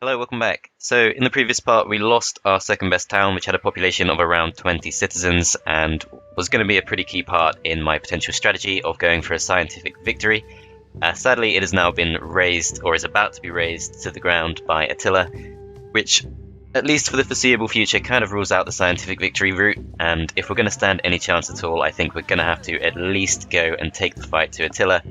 Hello, welcome back. So, in the previous part, we lost our second best town, which had a population of around 20 citizens, and was going to be a pretty key part in my potential strategy of going for a scientific victory. Sadly, it has now been razed, or is about to be razed, to the ground by Attila, which, at least for the foreseeable future, kind of rules out the scientific victory route, and if we're going to stand any chance at all, I think we're going to have to at least go and take the fight to Attila.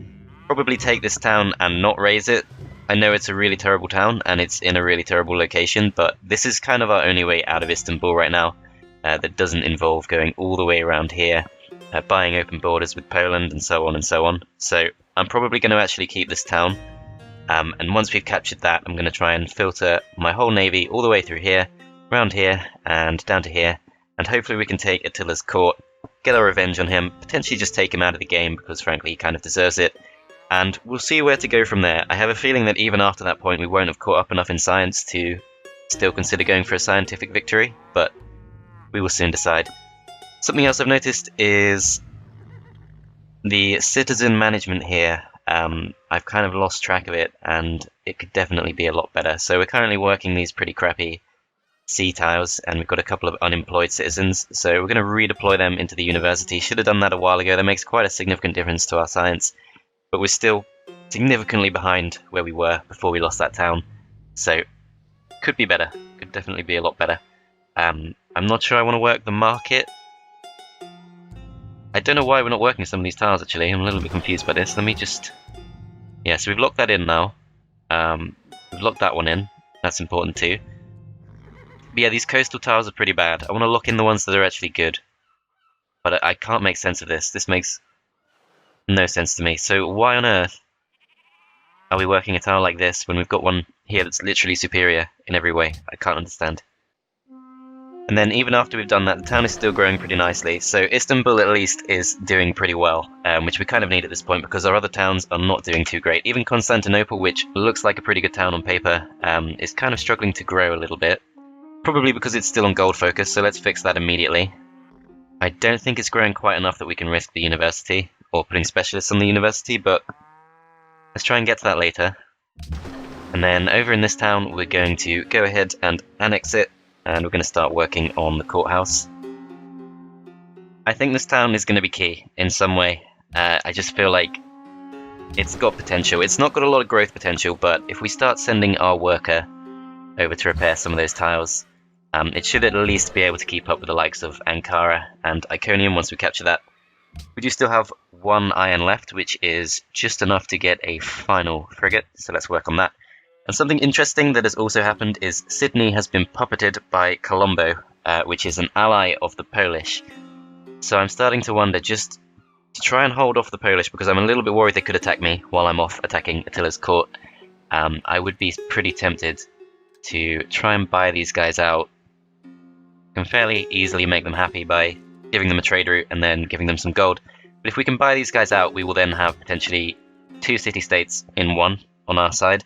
Probably take this town and not raze it. I know it's a really terrible town, and it's in a really terrible location, but this is kind of our only way out of Istanbul right now. That doesn't involve going all the way around here, buying open borders with Poland, and so on and so on. So I'm probably going to actually keep this town, and once we've captured that, I'm going to try and filter my whole navy all the way through here, around here, and down to here, and hopefully we can take Attila's court, get our revenge on him, potentially just take him out of the game, because frankly he kind of deserves it. And we'll see where to go from there. I have a feeling that even after that point we won't have caught up enough in science to still consider going for a scientific victory, but we will soon decide. Something else I've noticed is the citizen management here. I've kind of lost track of it, and it could definitely be a lot better. So we're currently working these pretty crappy sea tiles, and we've got a couple of unemployed citizens, so we're going to redeploy them into the university. Should have done that a while ago. That makes quite a significant difference to our science. But we're still significantly behind where we were before we lost that town. So, could be better. Could definitely be a lot better. I'm not sure I want to work the market. I don't know why we're not working some of these tiles, actually. I'm a little bit confused by this. Let me just... Yeah, so we've locked that in now. We've locked that one in. That's important too. But yeah, these coastal tiles are pretty bad. I want to lock in the ones that are actually good. But I can't make sense of this. This makes no sense to me. So why on earth are we working a tile like this when we've got one here that's literally superior in every way? I can't understand. And then even after we've done that, the town is still growing pretty nicely. So Istanbul at least is doing pretty well, which we kind of need at this point because our other towns are not doing too great. Even Constantinople, which looks like a pretty good town on paper, is kind of struggling to grow a little bit. Probably because it's still on gold focus, so let's fix that immediately. I don't think it's growing quite enough that we can risk the university, or putting specialists on the university, but let's try and get to that later. And then over in this town, we're going to go ahead and annex it, and we're going to start working on the courthouse. I think this town is going to be key in some way. I just feel like it's got potential. It's not got a lot of growth potential, but if we start sending our worker over to repair some of those tiles, it should at least be able to keep up with the likes of Ankara and Iconium once we capture that. We do still have one iron left, which is just enough to get a final frigate, so let's work on that. And something interesting that has also happened is Sydney has been puppeted by Colombo, which is an ally of the Polish. So I'm starting to wonder, just to try and hold off the Polish, because I'm a little bit worried they could attack me while I'm off attacking Attila's court. I would be pretty tempted to try and buy these guys out. Can fairly easily make them happy by giving them a trade route and then giving them some gold. But if we can buy these guys out, we will then have potentially 2 city-states in one on our side.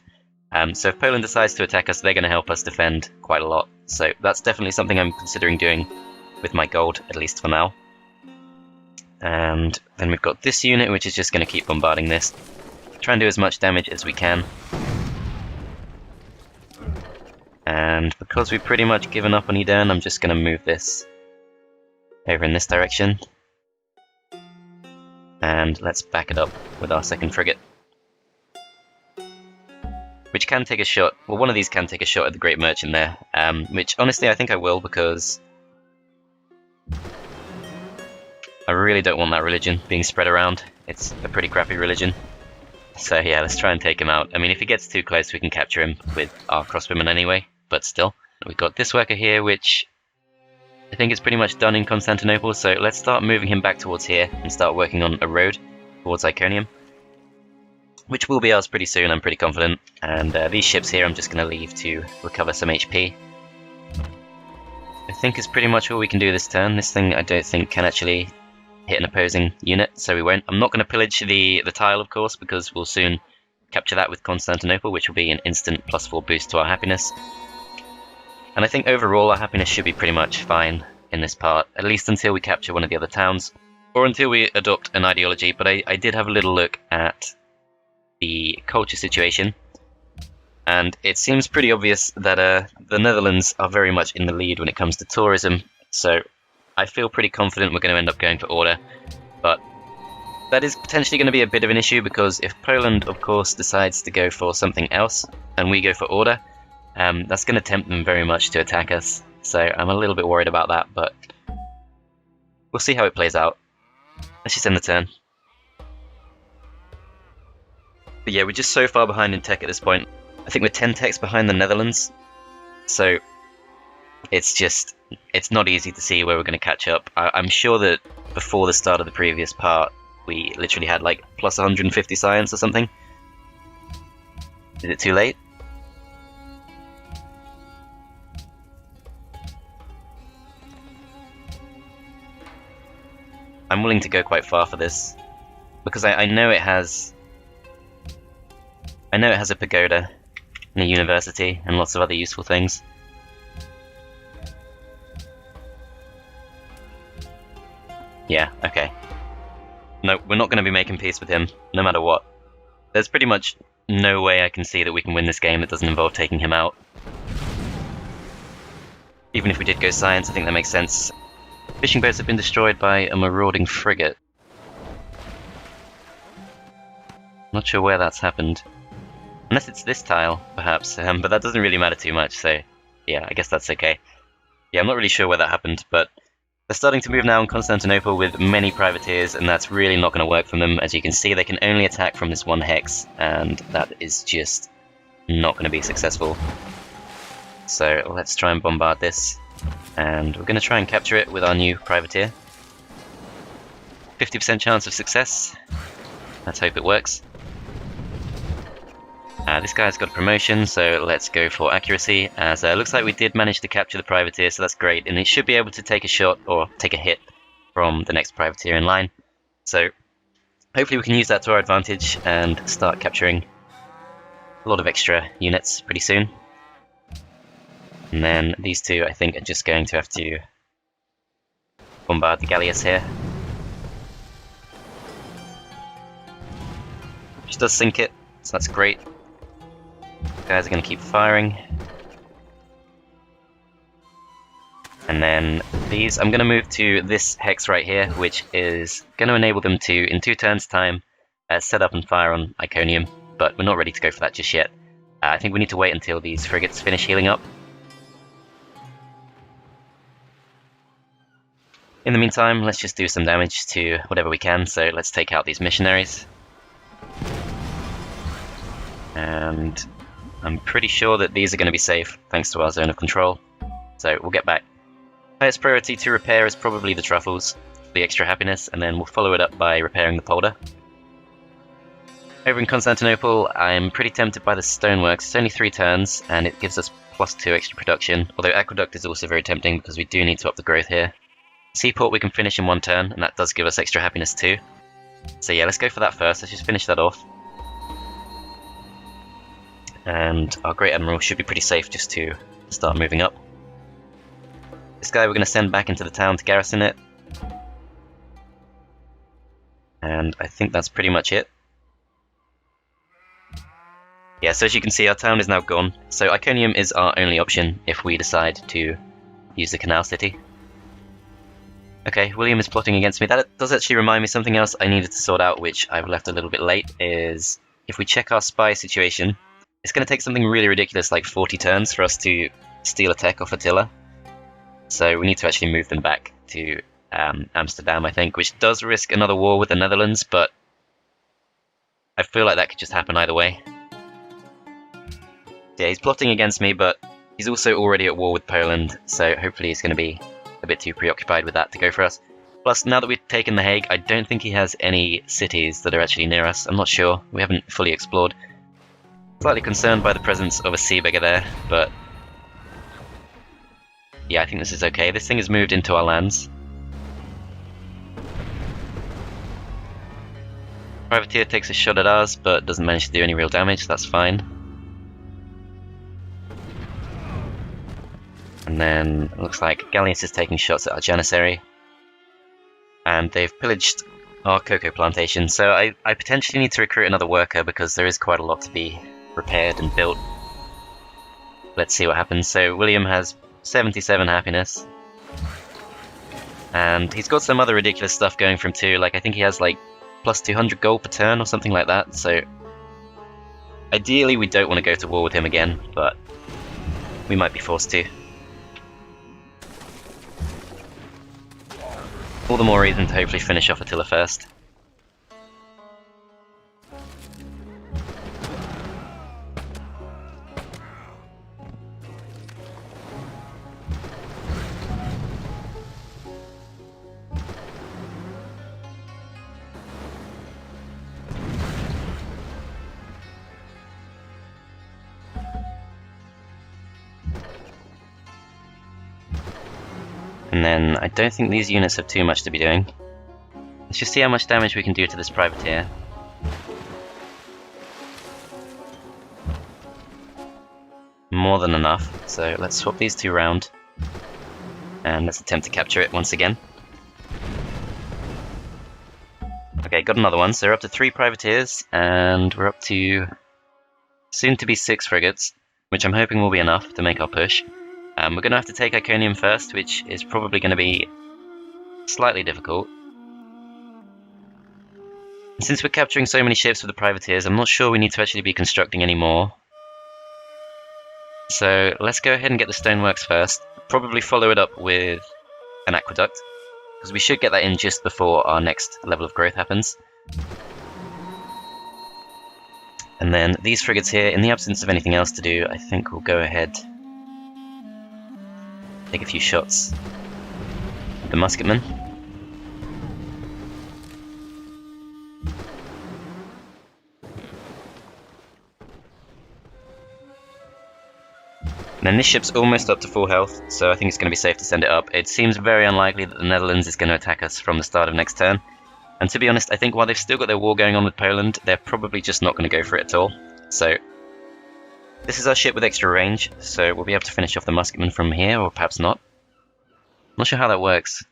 So if Poland decides to attack us, they're going to help us defend quite a lot. So that's definitely something I'm considering doing with my gold, at least for now. And then we've got this unit, which is just going to keep bombarding this. Try and do as much damage as we can. And because we've pretty much given up on Eden, I'm just going to move this over in this direction. And let's back it up with our second frigate. Which can take a shot, well, one of these can take a shot at the Great Merchant there, which honestly I think I will, because I really don't want that religion being spread around. It's a pretty crappy religion. So yeah, let's try and take him out. I mean, if he gets too close, we can capture him with our crossbowmen anyway, but still. We've got this worker here, which I think is pretty much done in Constantinople, so let's start moving him back towards here and start working on a road towards Iconium, which will be ours pretty soon, I'm pretty confident. And these ships here I'm just going to leave to recover some HP. I think is pretty much all we can do this turn. This thing I don't think can actually hit an opposing unit, so we won't. I'm not going to pillage the tile, of course, because we'll soon capture that with Constantinople, which will be an instant +4 boost to our happiness. And I think overall our happiness should be pretty much fine in this part, at least until we capture one of the other towns, or until we adopt an ideology. But I did have a little look at the culture situation, And it seems pretty obvious that the Netherlands are very much in the lead when it comes to tourism, so I feel pretty confident we're going to end up going for order. But that is potentially going to be a bit of an issue, because if Poland, of course, decides to go for something else, and we go for order, that's going to tempt them very much to attack us. So I'm a little bit worried about that, but we'll see how it plays out. Let's just end the turn. But yeah, we're just so far behind in tech at this point. I think we're 10 techs behind the Netherlands, so it's not easy to see where we're going to catch up. I'm sure that before the start of the previous part, we literally had like plus 150 science or something. Is it too late? I'm willing to go quite far for this, because I know it has a pagoda and a university and lots of other useful things. Yeah, okay. No, we're not going to be making peace with him, no matter what. There's pretty much no way I can see that we can win this game that doesn't involve taking him out. Even if we did go science, I think that makes sense. Fishing boats have been destroyed by a marauding frigate. Not sure where that's happened. Unless it's this tile, perhaps, but that doesn't really matter too much, so yeah, I guess that's okay. Yeah, I'm not really sure where that happened, but they're starting to move now in Constantinople with many privateers, and that's really not going to work for them. As you can see, they can only attack from this one hex, and that is just not going to be successful. So let's try and bombard this, and we're going to try and capture it with our new privateer. 50% chance of success. Let's hope it works. This guy's got a promotion, so let's go for accuracy, as looks like we did manage to capture the privateer, so that's great, and it should be able to take a shot or take a hit from the next privateer in line. So hopefully we can use that to our advantage and start capturing a lot of extra units pretty soon. And then these two, I think, are just going to have to bombard the galleass here. Which does sink it, so that's great. Guys are going to keep firing. And then these, I'm going to move to this hex right here, which is going to enable them to, in 2 turns time, set up and fire on Iconium, but we're not ready to go for that just yet. I think we need to wait until these frigates finish healing up. In the meantime, let's just do some damage to whatever we can, so let's take out these missionaries. And I'm pretty sure that these are going to be safe, thanks to our zone of control. So we'll get back. Highest priority to repair is probably the truffles, the extra happiness, and then we'll follow it up by repairing the polder. Over in Constantinople, I'm pretty tempted by the stoneworks. It's only 3 turns, and it gives us +2 extra production, although aqueduct is also very tempting because we do need to up the growth here. Seaport we can finish in 1 turn, and that does give us extra happiness too. So yeah, let's go for that first. Let's just finish that off. And our Great Admiral should be pretty safe just to start moving up. This guy we're going to send back into the town to garrison it. And I think that's pretty much it. Yeah, so as you can see, our town is now gone. So Iconium is our only option if we decide to use the canal city. Okay, William is plotting against me. That does actually remind me of something else I needed to sort out, which I've left a little bit late, is if we check our spy situation, it's going to take something really ridiculous like 40 turns for us to steal a tech off Attila. So we need to actually move them back to Amsterdam, I think, which does risk another war with the Netherlands, but I feel like that could just happen either way. Yeah, he's plotting against me, but he's also already at war with Poland, so hopefully he's going to be a bit too preoccupied with that to go for us. Plus, now that we've taken The Hague, I don't think he has any cities that are actually near us. I'm not sure. We haven't fully explored. Slightly concerned by the presence of a sea beggar there, but yeah, I think this is okay. This thing has moved into our lands. Privateer takes a shot at ours, but doesn't manage to do any real damage. That's fine. And then it looks like Galleass is taking shots at our Janissary. And they've pillaged our cocoa plantation, so I potentially need to recruit another worker because there is quite a lot to be repaired and built. let's see what happens. So William has 77 happiness. And he's got some other ridiculous stuff going for him too, like I think he has like plus 200 gold per turn or something like that, so ideally we don't want to go to war with him again, but we might be forced to. All the more reason to hopefully finish off Attila first. And then I don't think these units have too much to be doing. Let's just see how much damage we can do to this privateer. More than enough, so let's swap these two round. And let's attempt to capture it once again. Okay, got another one, so we're up to 3 privateers, and we're up to soon to be 6 frigates, which I'm hoping will be enough to make our push. We're going to have to take Iconium first, which is probably going to be slightly difficult. And since we're capturing so many ships with the privateers, I'm not sure we need to actually be constructing any more. So let's go ahead and get the stoneworks first, probably follow it up with an aqueduct, because we should get that in just before our next level of growth happens. And then these frigates here, in the absence of anything else to do, I think we'll go ahead take a few shots at the musketmen. And then this ship's almost up to full health, so I think it's going to be safe to send it up. It seems very unlikely that the Netherlands is going to attack us from the start of next turn. And to be honest, I think while they've still got their war going on with Poland, they're probably just not going to go for it at all. So this is our ship with extra range, so we'll be able to finish off the musketmen from here, or perhaps not. I'm not sure how that works.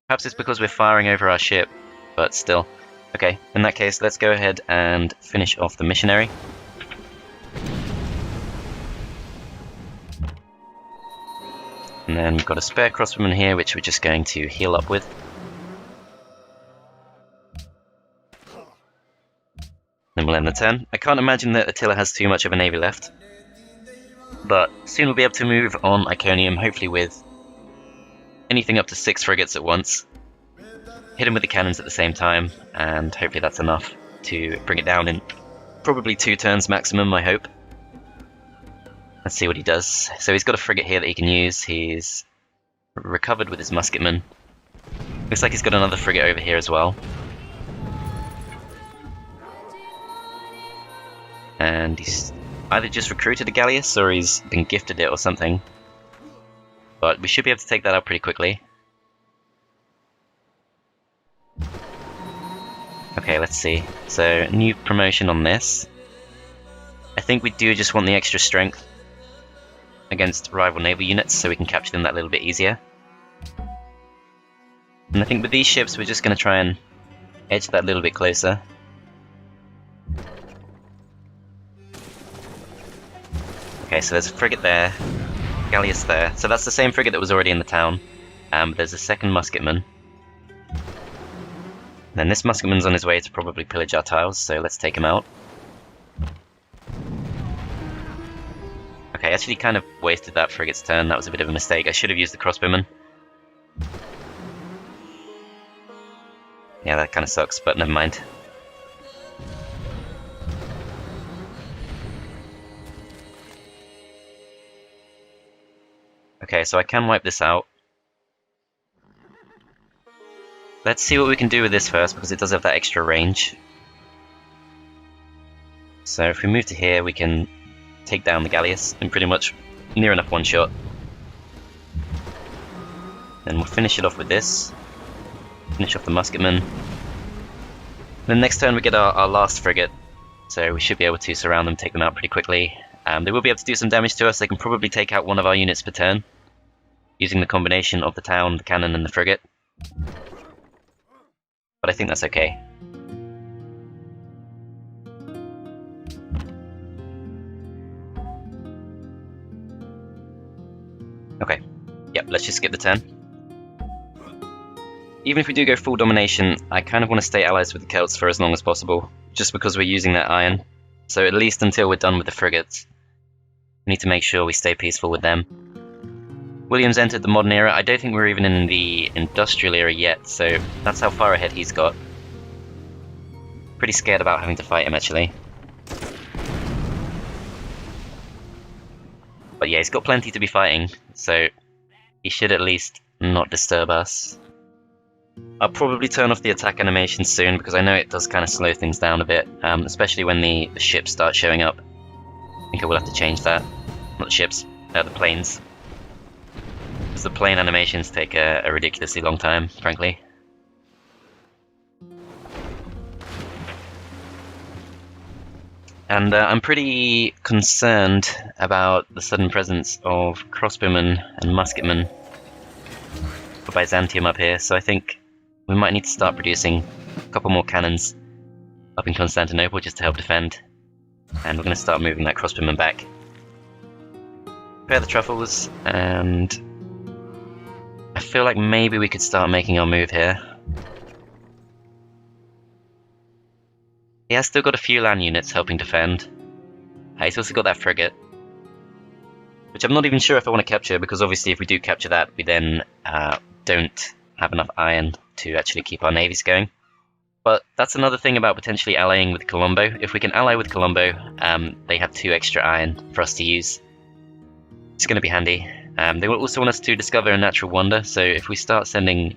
Perhaps it's because we're firing over our ship, but still. Okay, in that case, let's go ahead and finish off the missionary. And then we've got a spare crossbowman here, which we're just going to heal up with. Then we'll end the turn. I can't imagine that Attila has too much of a navy left, but soon we'll be able to move on Iconium, hopefully with anything up to 6 frigates at once. Hit him with the cannons at the same time, and hopefully that's enough to bring it down in probably 2 turns maximum, I hope. Let's see what he does. So he's got a frigate here that he can use. He's recovered with his musketmen. Looks like he's got another frigate over here as well. And he's either just recruited a galleass or he's been gifted it or something. But we should be able to take that out pretty quickly. Okay, let's see. So, new promotion on this. I think we do just want the extra strength against rival naval units so we can capture them that little bit easier. And I think with these ships we're just going to try and edge that a little bit closer. Okay, so there's a frigate there, galleass there. So that's the same frigate that was already in the town. But there's a second musketman. And then this musketman's on his way to probably pillage our tiles, so let's take him out. Okay, I actually kind of wasted that frigate's turn. That was a bit of a mistake. I should have used the crossbowman. Yeah, that kind of sucks, but never mind. Okay, so I can wipe this out. Let's see what we can do with this first, because it does have that extra range. So if we move to here, we can take down the galleass in pretty much near enough one shot. Then we'll finish it off with this. Finish off the musketman. Then next turn we get our last frigate, so we should be able to surround them, take them out pretty quickly. They will be able to do some damage to us. They can probably take out one of our units per turn, using the combination of the town, the cannon, and the frigate. But I think that's okay. Okay, yep, let's just skip the turn. Even if we do go full domination, I kind of want to stay allies with the Celts for as long as possible, just because we're using that iron. So at least until we're done with the frigates, we need to make sure we stay peaceful with them. William's entered the modern era. I don't think we're even in the industrial era yet, so that's how far ahead he's got. Pretty scared about having to fight him, actually. But yeah, he's got plenty to be fighting, so he should at least not disturb us. I'll probably turn off the attack animation soon, because I know it does kind of slow things down a bit, especially when the ships start showing up. I think I will have to change that. Not the ships, the planes. Because the plane animations take a ridiculously long time, frankly. And I'm pretty concerned about the sudden presence of crossbowmen and musketmen for Byzantium up here, so I think we might need to start producing a couple more cannons up in Constantinople just to help defend. And we're going to start moving that crossbowman back. Prepare the truffles, and I feel like maybe we could start making our move here. He has still got a few land units helping defend. He's also got that frigate, which I'm not even sure if I want to capture, because obviously if we do capture that, we then don't have enough iron to actually keep our navies going. But that's another thing about potentially allying with Colombo. If we can ally with Colombo, they have 2 extra iron for us to use. It's going to be handy. They will also want us to discover a natural wonder, so if we start sending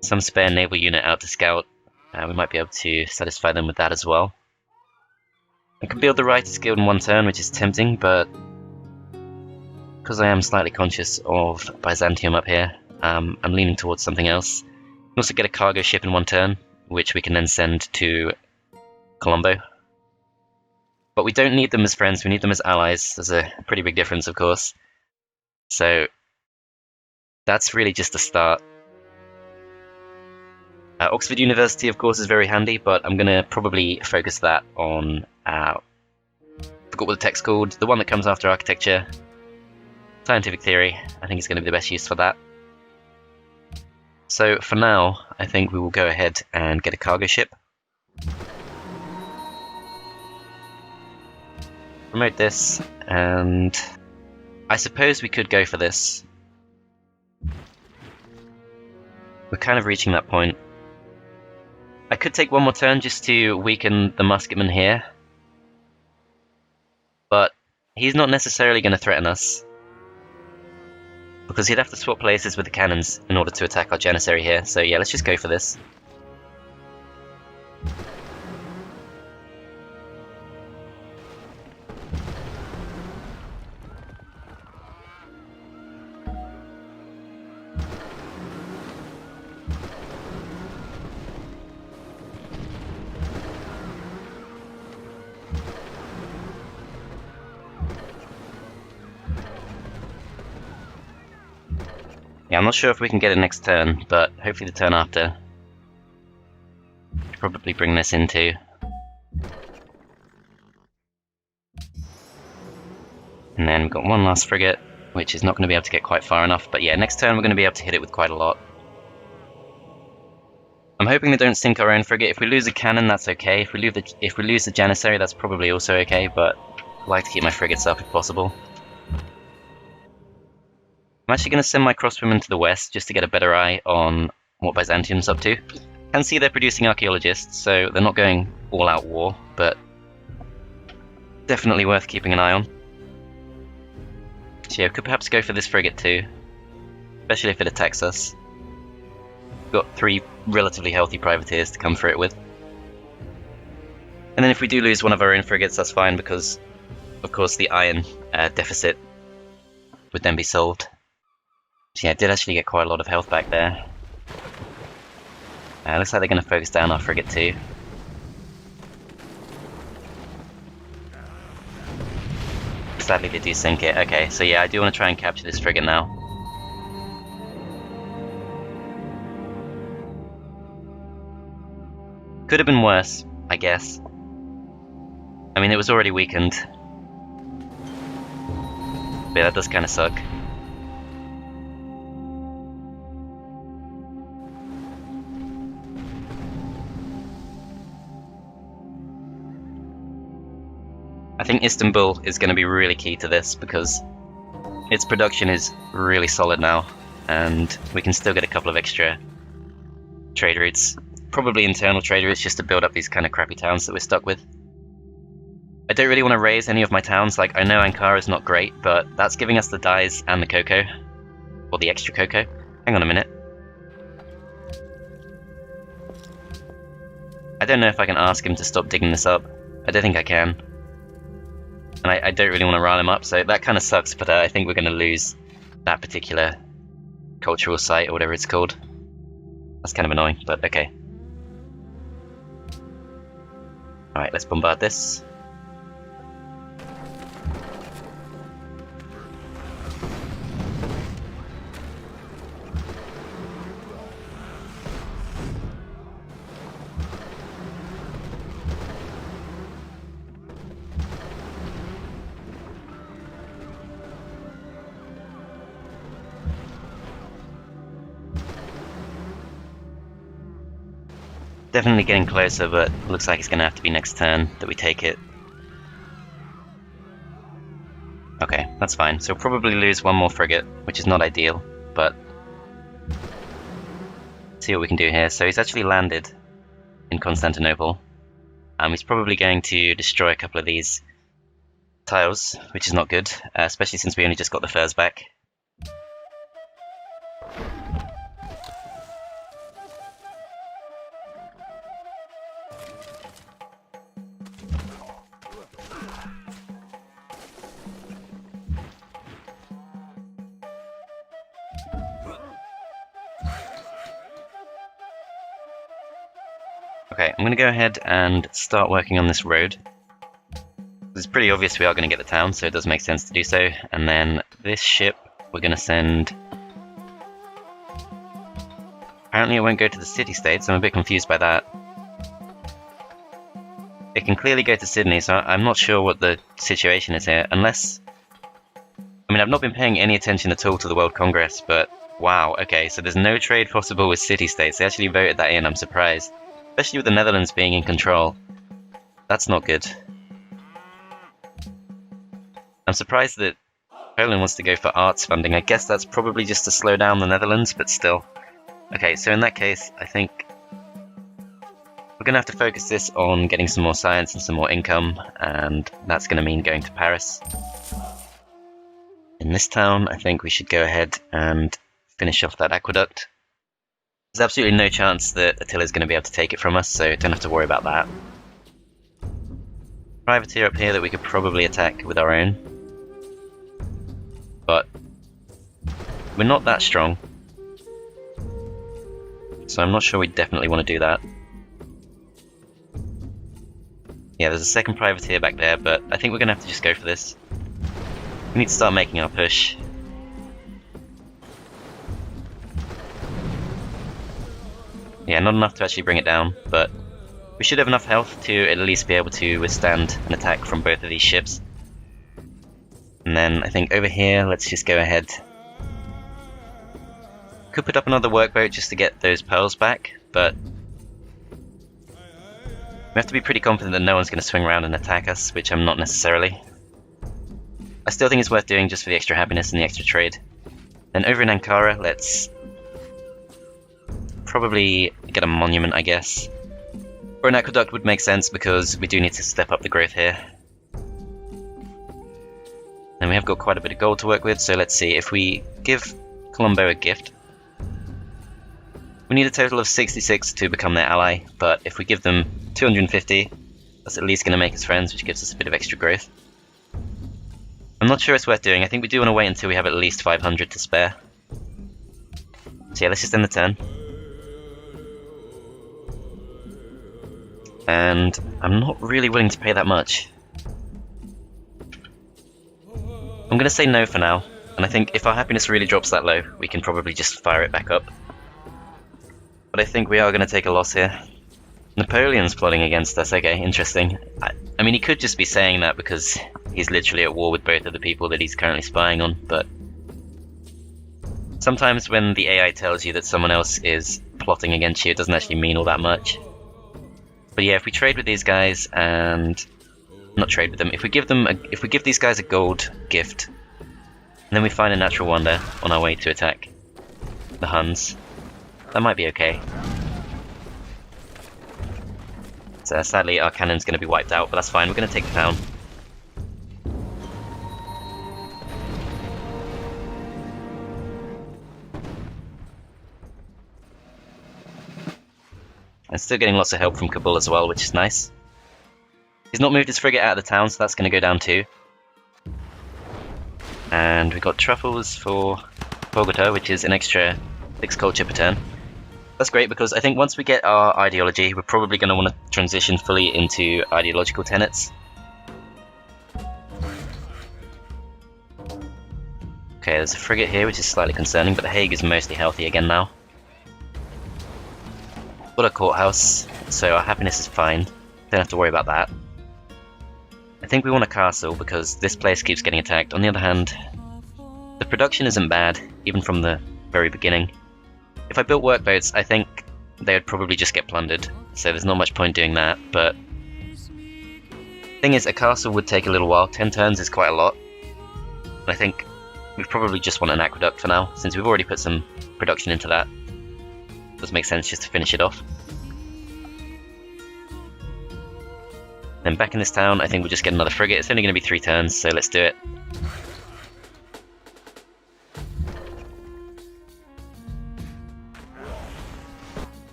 some spare naval unit out to scout, we might be able to satisfy them with that as well. I can build the Writer's Guild in 1 turn, which is tempting, but because I am slightly conscious of Byzantium up here, I'm leaning towards something else. We can also get a cargo ship in 1 turn, which we can then send to Colombo. But we don't need them as friends, we need them as allies. There's a pretty big difference, of course. So that's really just the start. Oxford University, of course, is very handy, but I'm going to probably focus that on, I forgot what the text's called, the one that comes after architecture. Scientific theory, I think is going to be the best use for that. So for now, I think we will go ahead and get a cargo ship. Promote this, and I suppose we could go for this. We're kind of reaching that point. I could take 1 more turn just to weaken the musketman here, but he's not necessarily going to threaten us, because he'd have to swap places with the cannons in order to attack our Janissary here, so yeah, let's just go for this. Yeah, I'm not sure if we can get it next turn, but hopefully the turn after. Probably bring this in too. And then we've got 1 last frigate, which is not going to be able to get quite far enough, but yeah, next turn we're going to be able to hit it with quite a lot. I'm hoping they don't sink our own frigate. If we lose a cannon, that's okay. If we lose the Janissary, that's probably also okay, but I like to keep my frigates up if possible. I'm actually going to send my crossbowmen to the west just to get a better eye on what Byzantium's up to. I can see they're producing archaeologists, so they're not going all-out war, but definitely worth keeping an eye on. So yeah, we could perhaps go for this frigate too, especially if it attacks us. We've got 3 relatively healthy privateers to come for it with. And then if we do lose one of our own frigates, that's fine, because of course the iron deficit would then be solved. So yeah, it did actually get quite a lot of health back there. Looks like they're going to focus down our frigate too. Sadly they do sink it. Okay, so yeah, I do want to try and capture this frigate now. Could have been worse, I guess. I mean, it was already weakened. But yeah, that does kind of suck. I think Istanbul is going to be really key to this because its production is really solid now, and we can still get a couple of extra trade routes. Probably internal trade routes just to build up these kind of crappy towns that we're stuck with. I don't really want to raise any of my towns. Like, I know Ankara is not great, but that's giving us the dyes and the cocoa. Or the extra cocoa. Hang on a minute. I don't know if I can ask him to stop digging this up. I don't think I can. And I don't really want to rile him up, so that kind of sucks, but I think we're going to lose that particular cultural site, or whatever it's called. That's kind of annoying, but okay. Alright, let's bombard this. Definitely getting closer, but looks like it's going to have to be next turn that we take it. Okay, that's fine. So we'll probably lose one more frigate, which is not ideal, but see what we can do here. So he's actually landed in Constantinople. He's probably going to destroy a couple of these tiles, which is not good, especially since we only just got the furs back. Okay, I'm going to go ahead and start working on this road. It's pretty obvious we are going to get the town, so it does make sense to do so. And then this ship, we're going to send... Apparently it won't go to the city-states, I'm a bit confused by that. It can clearly go to Sydney, so I'm not sure what the situation is here, unless... I mean, I've not been paying any attention at all to the World Congress, but wow, okay, so there's no trade possible with city-states. They actually voted that in, I'm surprised. Especially with the Netherlands being in control. That's not good. I'm surprised that Poland wants to go for arts funding. I guess that's probably just to slow down the Netherlands, but still. Okay, so in that case, I think we're going to have to focus this on getting some more science and some more income, and that's going to mean going to Paris. In this town, I think we should go ahead and finish off that aqueduct. There's absolutely no chance that Attila's going to be able to take it from us, so don't have to worry about that. Privateer up here that we could probably attack with our own. But we're not that strong. So I'm not sure we definitely want to do that. Yeah, there's a second privateer back there, but I think we're going to have to just go for this. We need to start making our push. Yeah, not enough to actually bring it down, but we should have enough health to at least be able to withstand an attack from both of these ships. And then I think over here, let's just go ahead. Could put up another workboat just to get those pearls back, but we have to be pretty confident that no one's going to swing around and attack us, which I'm not necessarily. I still think it's worth doing just for the extra happiness and the extra trade. Then over in Ankara, let's probably get a monument, I guess. Or an aqueduct would make sense because we do need to step up the growth here. And we have got quite a bit of gold to work with, so let's see. If we give Colombo a gift, we need a total of 66 to become their ally, but if we give them 250, that's at least going to make us friends, which gives us a bit of extra growth. I'm not sure it's worth doing. I think we do want to wait until we have at least 500 to spare. So yeah, let's just end the turn. And I'm not really willing to pay that much. I'm going to say no for now, and I think if our happiness really drops that low, we can probably just fire it back up. But I think we are going to take a loss here. Napoleon's plotting against us. Okay, interesting. I mean, he could just be saying that because he's literally at war with both of the people that he's currently spying on, but sometimes when the AI tells you that someone else is plotting against you, it doesn't actually mean all that much. But yeah, if we trade with these guys and not trade with them, if we give these guys a gold gift, and then we find a natural wonder on our way to attack the Huns, that might be okay. So sadly our cannon's going to be wiped out, but that's fine, we're going to take the town. And still getting lots of help from Kabul as well, which is nice. He's not moved his frigate out of the town, so that's going to go down too. And we've got truffles for Bogota, which is an extra 6 culture per turn. That's great, because I think once we get our ideology, we're probably going to want to transition fully into ideological tenets. Okay, there's a frigate here, which is slightly concerning, but the Hague is mostly healthy again now. Got a courthouse, so our happiness is fine. Don't have to worry about that. I think we want a castle, because this place keeps getting attacked. On the other hand, the production isn't bad, even from the very beginning. If I built workboats, I think they would probably just get plundered, so there's not much point doing that, but thing is, a castle would take a little while. 10 turns is quite a lot. And I think we probably just want an aqueduct for now, since we've already put some production into that. It does make sense just to finish it off. Then back in this town, I think we'll just get another frigate. It's only going to be 3 turns, so let's do it.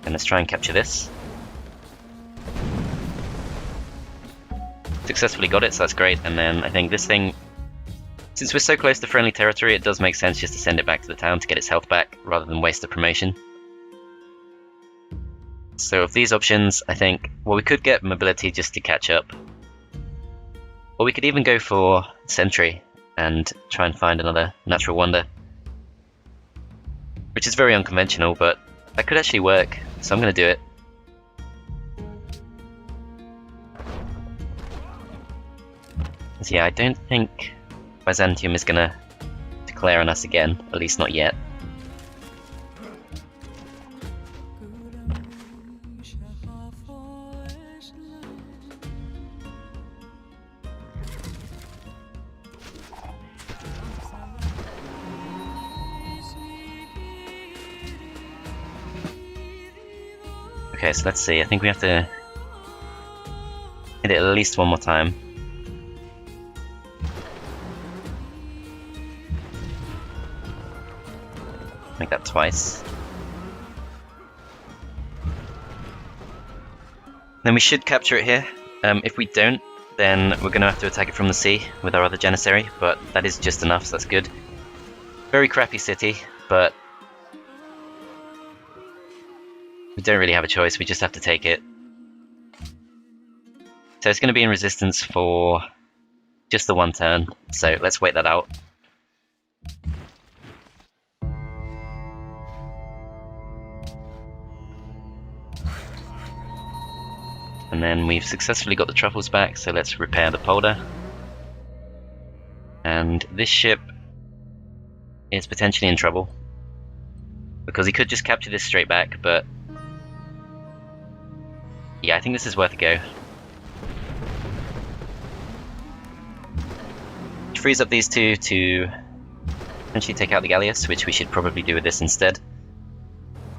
And let's try and capture this. Successfully got it, so that's great. And then I think this thing, since we're so close to friendly territory, it does make sense just to send it back to the town to get its health back, rather than waste the promotion. So of these options, I think, well, we could get mobility just to catch up. Or we could even go for sentry and try and find another natural wonder. Which is very unconventional, but that could actually work, so I'm going to do it. So yeah, I don't think Byzantium is going to declare on us again, at least not yet. Okay, so let's see, I think we have to hit it at least one more time. Make that twice. Then we should capture it here. If we don't, then we're going to have to attack it from the sea with our other Janissary, but that is just enough, so that's good. Very crappy city, but we don't really have a choice, we just have to take it. So it's going to be in resistance for just the 1 turn, so let's wait that out. And then we've successfully got the truffles back, so let's repair the polder. And this ship is potentially in trouble, because he could just capture this straight back, but yeah, I think this is worth a go. Which frees up these two to potentially take out the galleass, which we should probably do with this instead.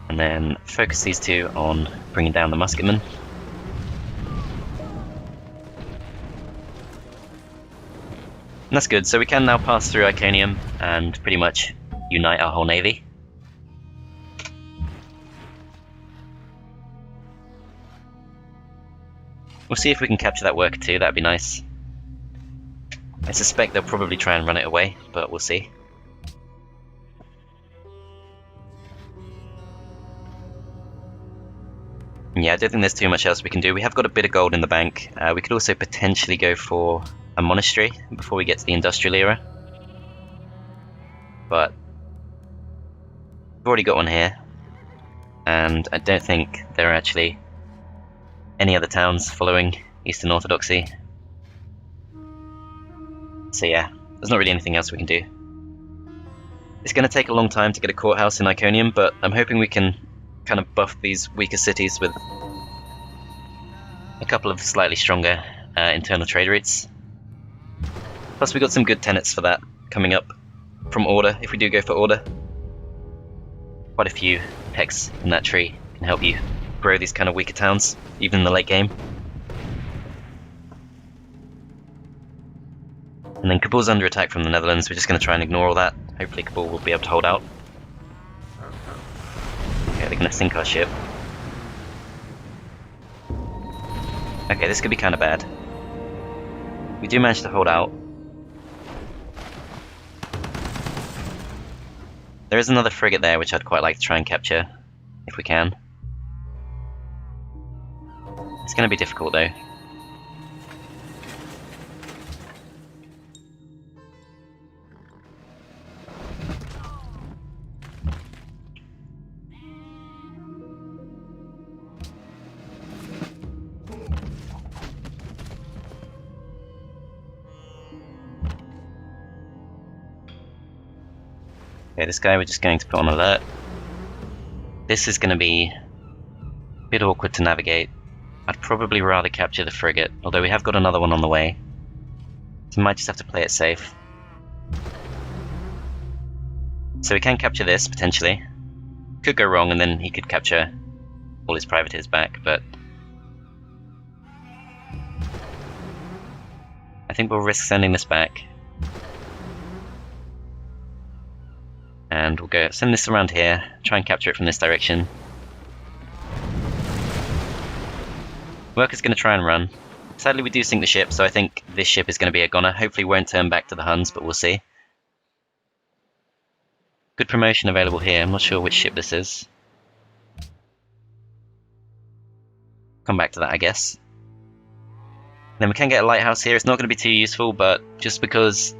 And then focus these two on bringing down the musketmen. And that's good, so we can now pass through Iconium and pretty much unite our whole navy. We'll see if we can capture that worker too, that'd be nice. I suspect they'll probably try and run it away, but we'll see. Yeah, I don't think there's too much else we can do. We have got a bit of gold in the bank. We could also potentially go for a monastery before we get to the industrial era. But we've already got one here, and I don't think there are actually any other towns following Eastern Orthodoxy. So yeah, there's not really anything else we can do. It's going to take a long time to get a courthouse in Iconium, but I'm hoping we can kind of buff these weaker cities with a couple of slightly stronger internal trade routes. Plus we got some good tenets for that coming up from Order, if we do go for Order. Quite a few pecks in that tree can help you grow these kind of weaker towns, even in the late game. And then Kabul's under attack from the Netherlands. We're just going to try and ignore all that. Hopefully Kabul will be able to hold out. Okay, they're going to sink our ship. Okay, this could be kind of bad. We do manage to hold out. There is another frigate there which I'd quite like to try and capture, if we can. It's going to be difficult though. Okay, this guy we're just going to put on alert. This is going to be a bit awkward to navigate. I'd probably rather capture the frigate, although we have got another one on the way. So we might just have to play it safe. So we can capture this, potentially. Could go wrong and then he could capture all his privateers back, but I think we'll risk sending this back. And we'll go send this around here, try and capture it from this direction. Worker's going to try and run. Sadly we do sink the ship, so I think this ship is going to be a goner. Hopefully won't turn back to the Huns, but we'll see. Good promotion available here, I'm not sure which ship this is. Come back to that, I guess. Then we can get a lighthouse here. It's not going to be too useful, but just because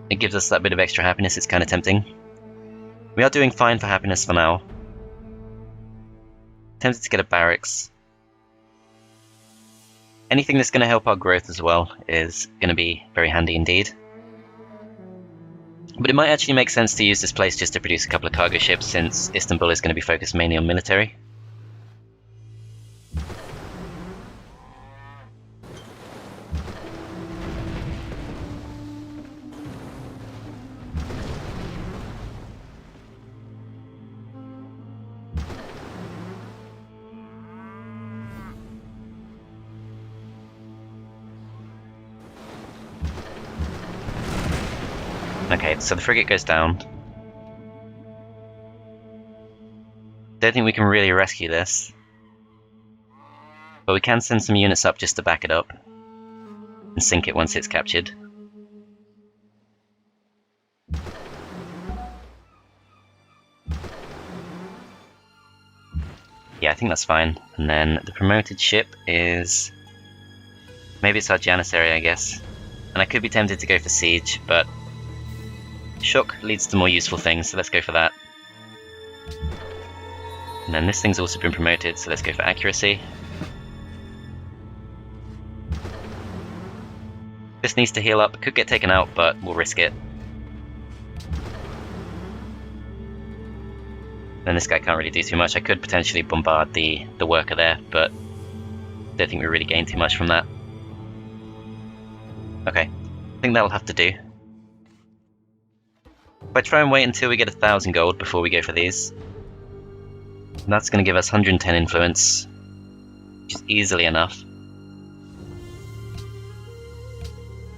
it gives us that bit of extra happiness, it's kind of tempting. We are doing fine for happiness for now. Tempted to get a barracks. Anything that's going to help our growth as well is going to be very handy indeed. But it might actually make sense to use this place just to produce a couple of cargo ships, since Istanbul is going to be focused mainly on military. Okay, so the frigate goes down. Don't think we can really rescue this. But we can send some units up just to back it up. And sink it once it's captured. Yeah, I think that's fine. And then the promoted ship is... maybe it's our Janissary, I guess. And I could be tempted to go for siege, but... shock leads to more useful things, so let's go for that. And then this thing's also been promoted, so let's go for accuracy. This needs to heal up, could get taken out, but we'll risk it. Then this guy can't really do too much. I could potentially bombard the worker there, but don't think we really gain too much from that. Okay, I think that'll have to do. If I try and wait until we get 1,000 gold before we go for these, that's going to give us 110 influence, which is easily enough.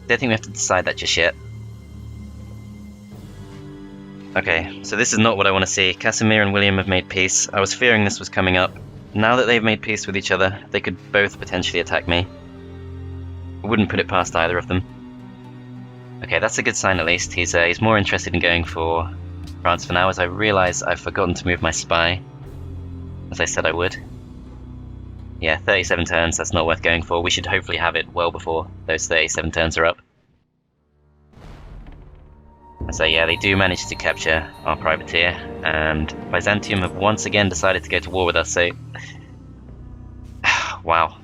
Don't think we have to decide that just yet. Okay, so this is not what I want to see. Casimir and William have made peace. I was fearing this was coming up. Now that they've made peace with each other, they could both potentially attack me. I wouldn't put it past either of them. Okay, that's a good sign at least. He's more interested in going for France for now, as I realise I've forgotten to move my spy, as I said I would. Yeah, 37 turns, that's not worth going for. We should hopefully have it well before those 37 turns are up. So yeah, they do manage to capture our privateer, and Byzantium have once again decided to go to war with us, so... wow.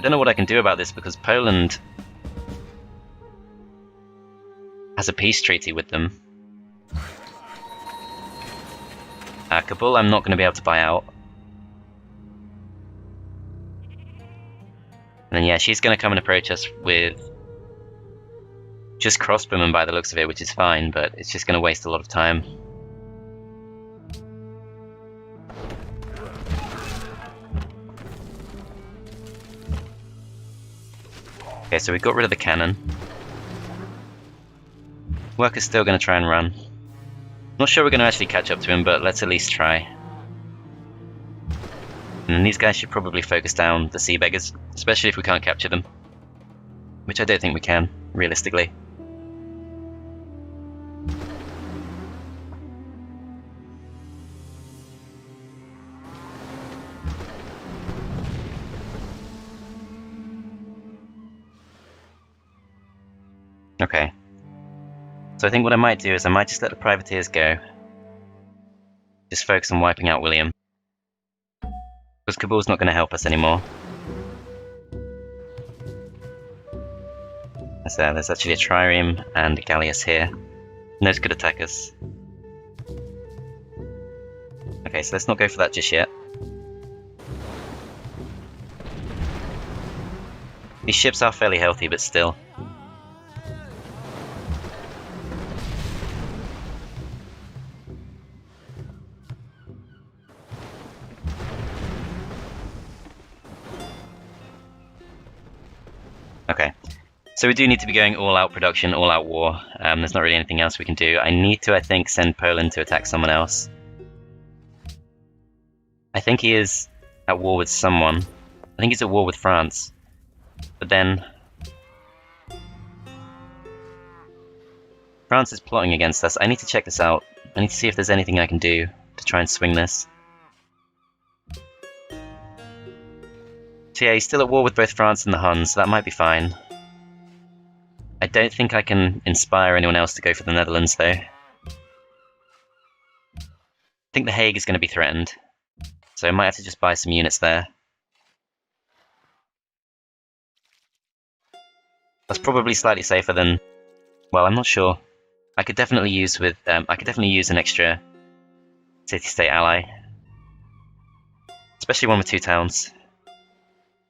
don't know what I can do about this because Poland has a peace treaty with them. Kabul, I'm not going to be able to buy out. And then yeah, she's going to come and approach us with just crossbowmen by the looks of it, which is fine, but it's just going to waste a lot of time. Okay, so we got rid of the cannon. Worker's still going to try and run. Not sure we're going to actually catch up to him, but let's at least try. And these guys should probably focus down the sea beggars, especially if we can't capture them. Which I don't think we can, realistically. Okay. So I think what I might do is I might just let the privateers go. Just focus on wiping out William. Because Kabul's not going to help us anymore. There's actually a trireme and a galleass here. And those could attack us. Okay, so let's not go for that just yet. These ships are fairly healthy, but still. Okay, so we do need to be going all-out production, all-out war. There's not really anything else we can do. I need to, I think, send Poland to attack someone else. I think he is at war with someone. I think he's at war with France. But then France is plotting against us. I need to check this out. I need to see if there's anything I can do to try and swing this. So yeah, he's still at war with both France and the Huns, so that might be fine. I don't think I can inspire anyone else to go for the Netherlands, though. I think The Hague is going to be threatened, so I might have to just buy some units there. That's probably slightly safer than... well, I'm not sure. I could definitely use an extra city-state ally. Especially one with 2 towns.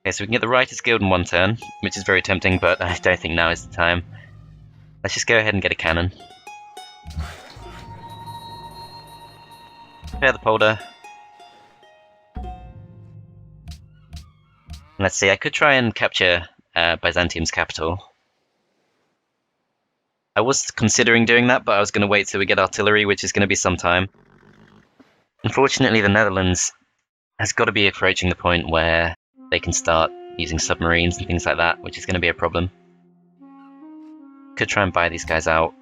Okay, so we can get the Writers Guild in 1 turn, which is very tempting, but I don't think now is the time. Let's just go ahead and get a cannon. Prepare the polder. Let's see, I could try and capture Byzantium's capital. I was considering doing that, but I was going to wait till we get artillery, which is going to be some time. Unfortunately, the Netherlands has got to be approaching the point where they can start using submarines and things like that, which is going to be a problem. Could try and buy these guys out.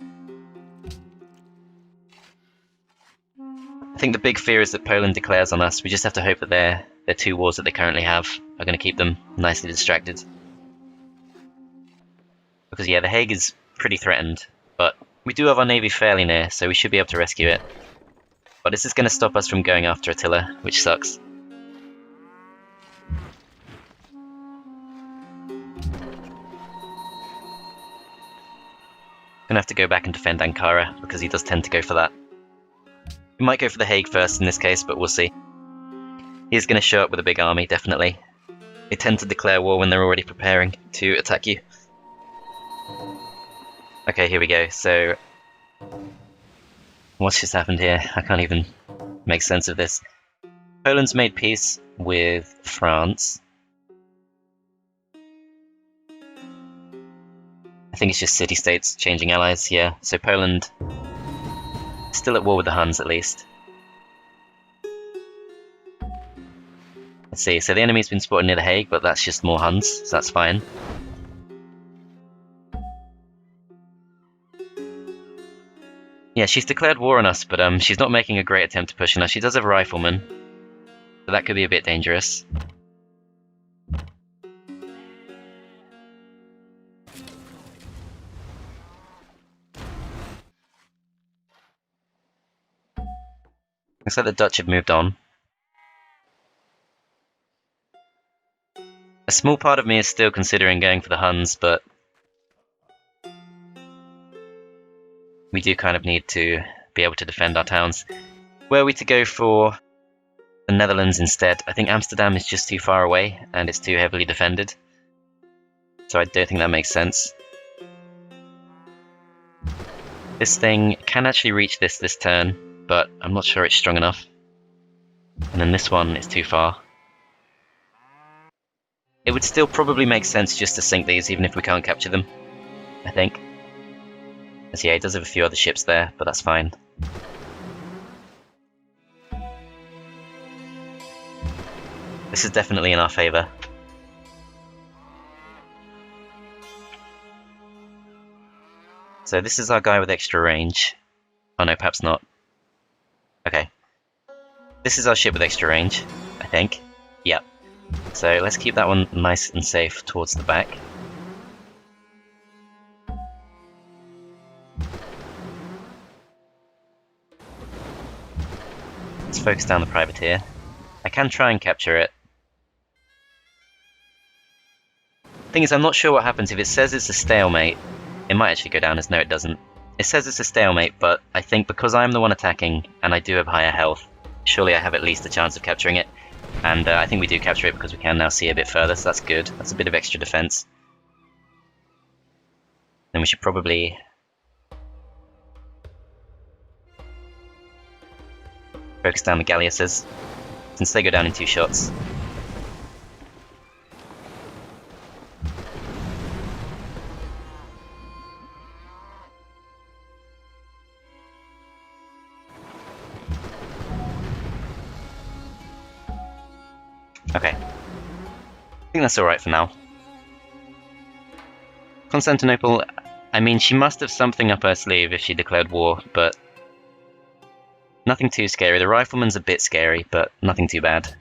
I think the big fear is that Poland declares on us. We just have to hope that their 2 wars that they currently have are going to keep them nicely distracted. Because yeah, The Hague is pretty threatened, but we do have our navy fairly near, so we should be able to rescue it. But this is going to stop us from going after Attila, which sucks. Gonna have to go back and defend Ankara, because he does tend to go for that. He might go for The Hague first in this case, but we'll see. He's gonna show up with a big army, definitely. They tend to declare war when they're already preparing to attack you. Okay, here we go, so... what's just happened here? I can't even make sense of this. Poland's made peace with France. I think it's just city-states changing allies, yeah. So Poland is still at war with the Huns, at least. Let's see, so the enemy's been spotted near The Hague, but that's just more Huns, so that's fine. Yeah, she's declared war on us, but she's not making a great attempt to push on us. She does have a rifleman, so that could be a bit dangerous. Looks like the Dutch have moved on. A small part of me is still considering going for the Huns, but we do kind of need to be able to defend our towns. Were we to go for the Netherlands instead, I think Amsterdam is just too far away and it's too heavily defended. So I don't think that makes sense. This thing can actually reach this turn, but I'm not sure it's strong enough. And then this one is too far. It would still probably make sense just to sink these even if we can't capture them, I think. As yeah, it does have a few other ships there, but that's fine. This is definitely in our favour. So this is our guy with extra range. Oh no, perhaps not. Okay. This is our ship with extra range, I think. Yep. So let's keep that one nice and safe towards the back. Let's focus down the privateer. I can try and capture it. Thing is, I'm not sure what happens if it says it's a stalemate. It might actually go down as no, it doesn't. It says it's a stalemate, but I think because I'm the one attacking and I do have higher health, surely I have at least a chance of capturing it. And I think we do capture it because we can now see a bit further, so that's good. That's a bit of extra defense. Then we should probably focus down the galleasses, since they go down in 2 shots. Okay. I think that's alright for now. Constantinople, I mean, she must have something up her sleeve if she declared war, but nothing too scary. The rifleman's a bit scary, but nothing too bad.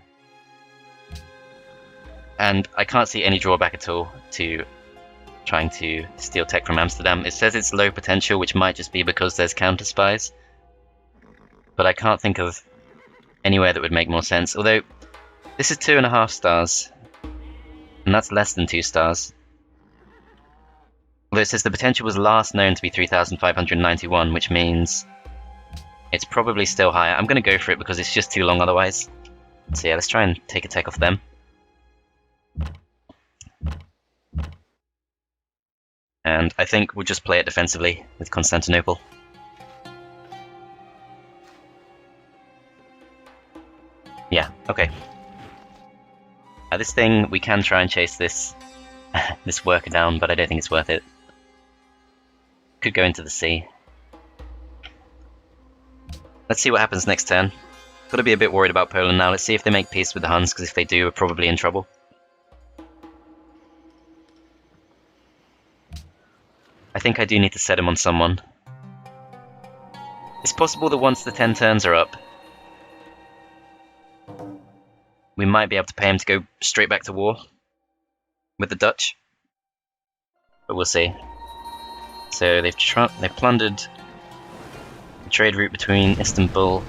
And I can't see any drawback at all to trying to steal tech from Amsterdam. It says it's low potential, which might just be because there's counter spies. But I can't think of anywhere that would make more sense. Although, this is 2.5 stars, and that's less than 2 stars. Although it says the potential was last known to be 3,591, which means it's probably still higher. I'm going to go for it because it's just too long otherwise. So yeah, let's try and take a tech off them. And I think we'll just play it defensively with Constantinople. Yeah, okay. This thing, we can try and chase this this worker down, but I don't think it's worth it. Could go into the sea. Let's see what happens next turn. Gotta be a bit worried about Poland now. Let's see if they make peace with the Huns, because if they do, we're probably in trouble. I think I do need to set him on someone. It's possible that once the 10 turns are up, we might be able to pay him to go straight back to war with the Dutch, but we'll see. So they've plundered the trade route between Istanbul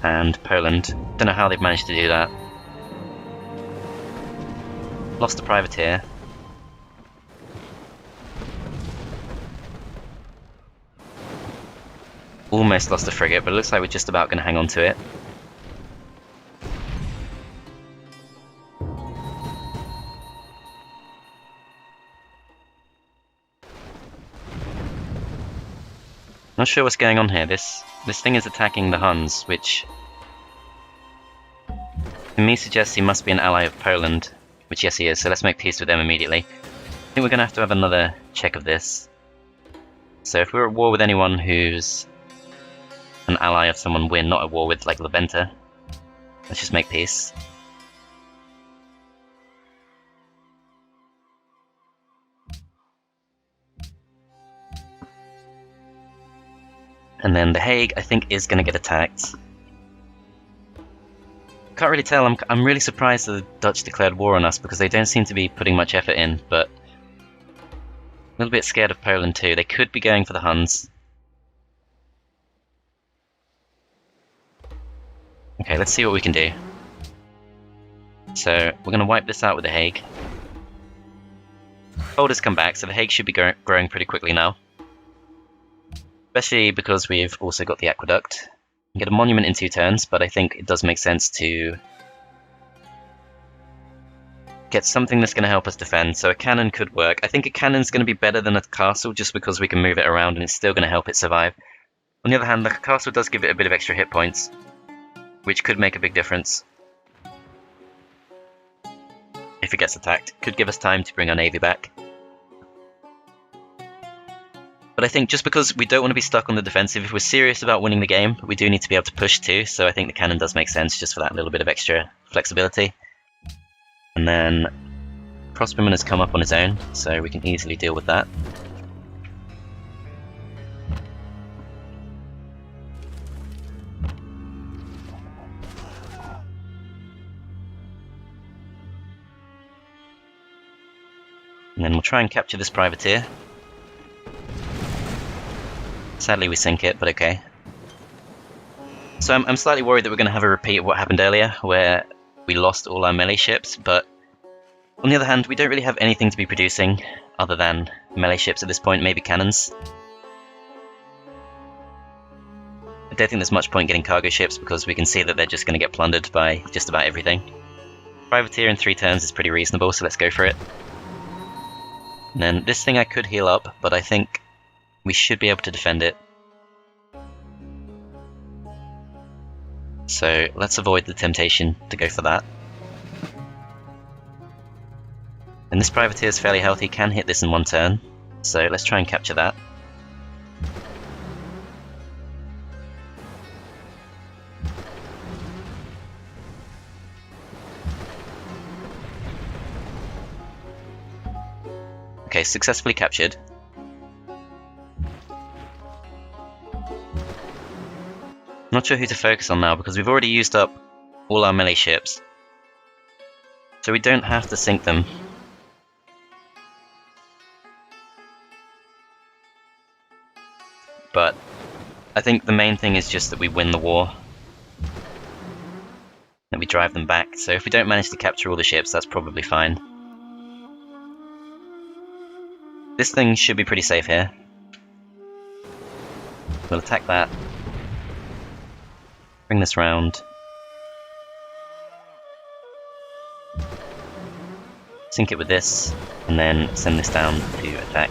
and Poland. Don't know how they've managed to do that. Lost a privateer. Almost lost a frigate, but it looks like we're just about going to hang on to it. Not sure what's going on here. This thing is attacking the Huns, which to me suggests he must be an ally of Poland, which yes he is, so let's make peace with them immediately. I think we're going to have another check of this. So if we're at war with anyone who's an ally of someone we're not at war with, like Leventa, let's just make peace. And then The Hague, I think, is going to get attacked. Can't really tell. I'm really surprised that the Dutch declared war on us because they don't seem to be putting much effort in, but a little bit scared of Poland too. They could be going for the Huns. Okay, let's see what we can do. So we're going to wipe this out with The Hague. Gold has come back, so the Hague should be growing pretty quickly now. Especially because we've also got the aqueduct. We can get a monument in 2 turns, but I think it does make sense to get something that's going to help us defend. So a cannon could work. I think a cannon's going to be better than a castle just because we can move it around and it's still going to help it survive. On the other hand, the castle does give it a bit of extra hit points, which could make a big difference if it gets attacked. Could give us time to bring our navy back. But I think just because we don't want to be stuck on the defensive, if we're serious about winning the game, we do need to be able to push too, so I think the cannon does make sense just for that little bit of extra flexibility. And then crossbowman has come up on his own, so we can easily deal with that. And then we'll try and capture this privateer. Sadly we sink it, but okay. So I'm slightly worried that we're going to have a repeat of what happened earlier, where we lost all our melee ships, but on the other hand, we don't really have anything to be producing other than melee ships at this point, maybe cannons. I don't think there's much point getting cargo ships because we can see that they're just going to get plundered by just about everything. Privateer in 3 turns is pretty reasonable, so let's go for it. And then this thing I could heal up, but I think we should be able to defend it. So let's avoid the temptation to go for that. And this privateer is fairly healthy, can hit this in 1 turn. So let's try and capture that. Okay, successfully captured. I'm not sure who to focus on now because we've already used up all our melee ships. So we don't have to sink them. But I think the main thing is just that we win the war. That we drive them back. So if we don't manage to capture all the ships, that's probably fine. This thing should be pretty safe here. We'll attack that. Bring this round. Sink it with this, and then send this down to attack.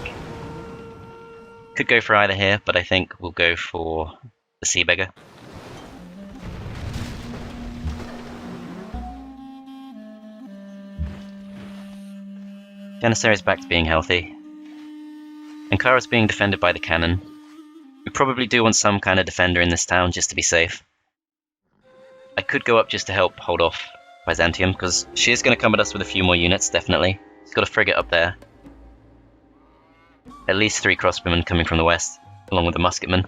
Could go for either here, but I think we'll go for the Sea Beggar. Janissary's back to being healthy. Ankara's being defended by the cannon. We probably do want some kind of defender in this town just to be safe. I could go up just to help hold off Byzantium, because she is going to come at us with a few more units, definitely. She's got a frigate up there. At least 3 crossbowmen coming from the west, along with the musketmen.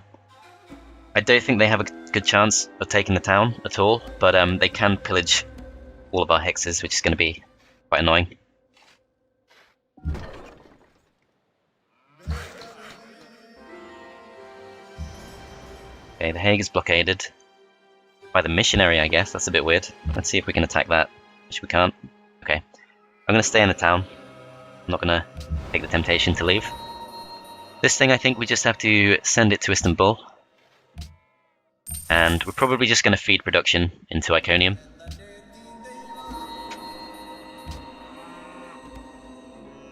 I don't think they have a good chance of taking the town at all, but they can pillage all of our hexes, which is going to be quite annoying. Okay, the Hague is blockaded. By the missionary, I guess. That's a bit weird. Let's see if we can attack that. Which we can't. Okay. I'm going to stay in the town. I'm not going to take the temptation to leave. This thing, I think we just have to send it to Istanbul. And we're probably just going to feed production into Iconium.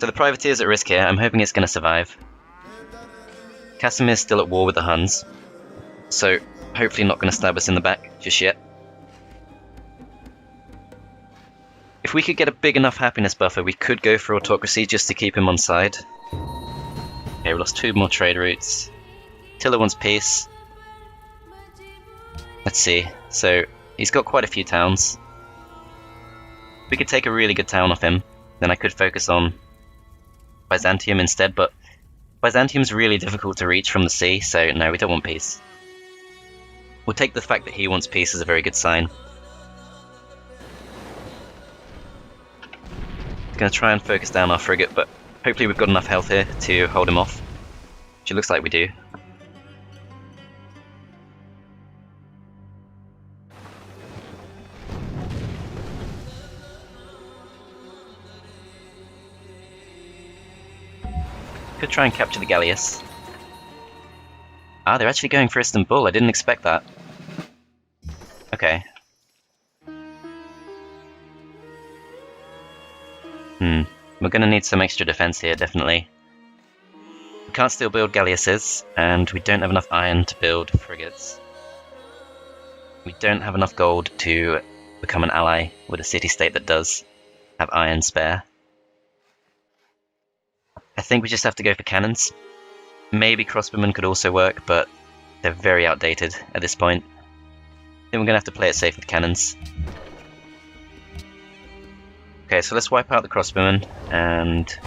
So the privateer's at risk here. I'm hoping it's going to survive. Casimir's still at war with the Huns. So hopefully not going to stab us in the back just yet. If we could get a big enough happiness buffer, we could go for autocracy just to keep him on side. Okay, we lost 2 more trade routes. Attila wants peace. Let's see. So he's got quite a few towns. We could take a really good town off him. Then I could focus on Byzantium instead, but Byzantium's really difficult to reach from the sea, so no, we don't want peace. We'll take the fact that he wants peace as a very good sign. Going to try and focus down our frigate, but hopefully we've got enough health here to hold him off. Which it looks like we do. Could try and capture the galleass. Ah, they're actually going for Istanbul. I didn't expect that. Okay. We're gonna need some extra defense here, definitely. We can't still build galleasses, and we don't have enough iron to build frigates. We don't have enough gold to become an ally with a city-state that does have iron spare. I think we just have to go for cannons. Maybe crossbowmen could also work, but they're very outdated at this point. I think we're gonna have to play it safe with cannons. Okay, so let's wipe out the crossbowmen and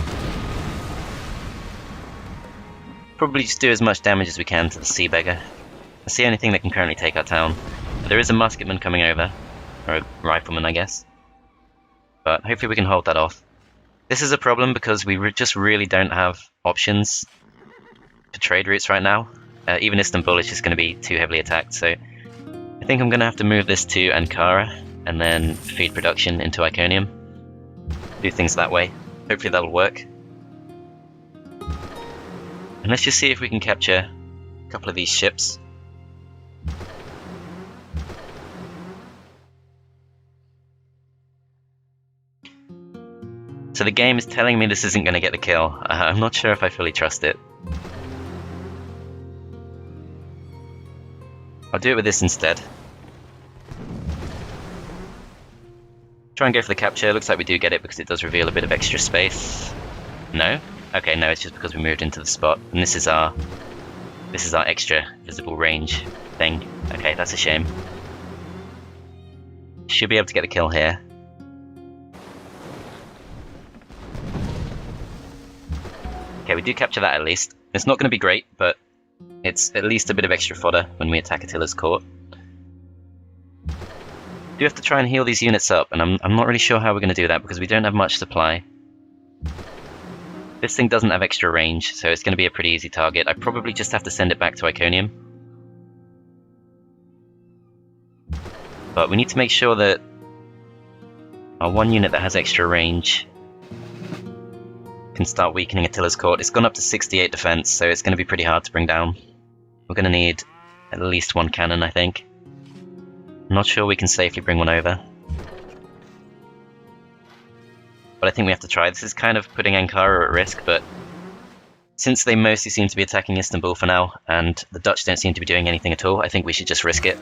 probably just do as much damage as we can to the sea beggar. That's the only thing that can currently take our town. There is a musketman coming over, or a rifleman, I guess. But hopefully we can hold that off. This is a problem because we just really don't have options for trade routes right now. Even Istanbul is just going to be too heavily attacked, so I think I'm going to have to move this to Ankara and then feed production into Iconium. Do things that way. Hopefully that'll work. And let's just see if we can capture a couple of these ships. So the game is telling me this isn't going to get the kill. I'm not sure if I fully trust it. I'll do it with this instead. Try and go for the capture. Looks like we do get it because it does reveal a bit of extra space. No? Okay, no, it's just because we moved into the spot. And this is our extra visible range thing. Okay, that's a shame. Should be able to get the kill here. Okay, we do capture that at least. It's not going to be great, but it's at least a bit of extra fodder when we attack Attila's court. We do have to try and heal these units up, and I'm not really sure how we're going to do that because we don't have much supply. This thing doesn't have extra range, so it's going to be a pretty easy target. I probably just have to send it back to Iconium. But we need to make sure that our one unit that has extra range can start weakening Attila's court. It's gone up to 68 defense, so it's going to be pretty hard to bring down. We're going to need at least one cannon, I think. I'm not sure we can safely bring one over. But I think we have to try. This is kind of putting Ankara at risk, but since they mostly seem to be attacking Istanbul for now, and the Dutch don't seem to be doing anything at all, I think we should just risk it.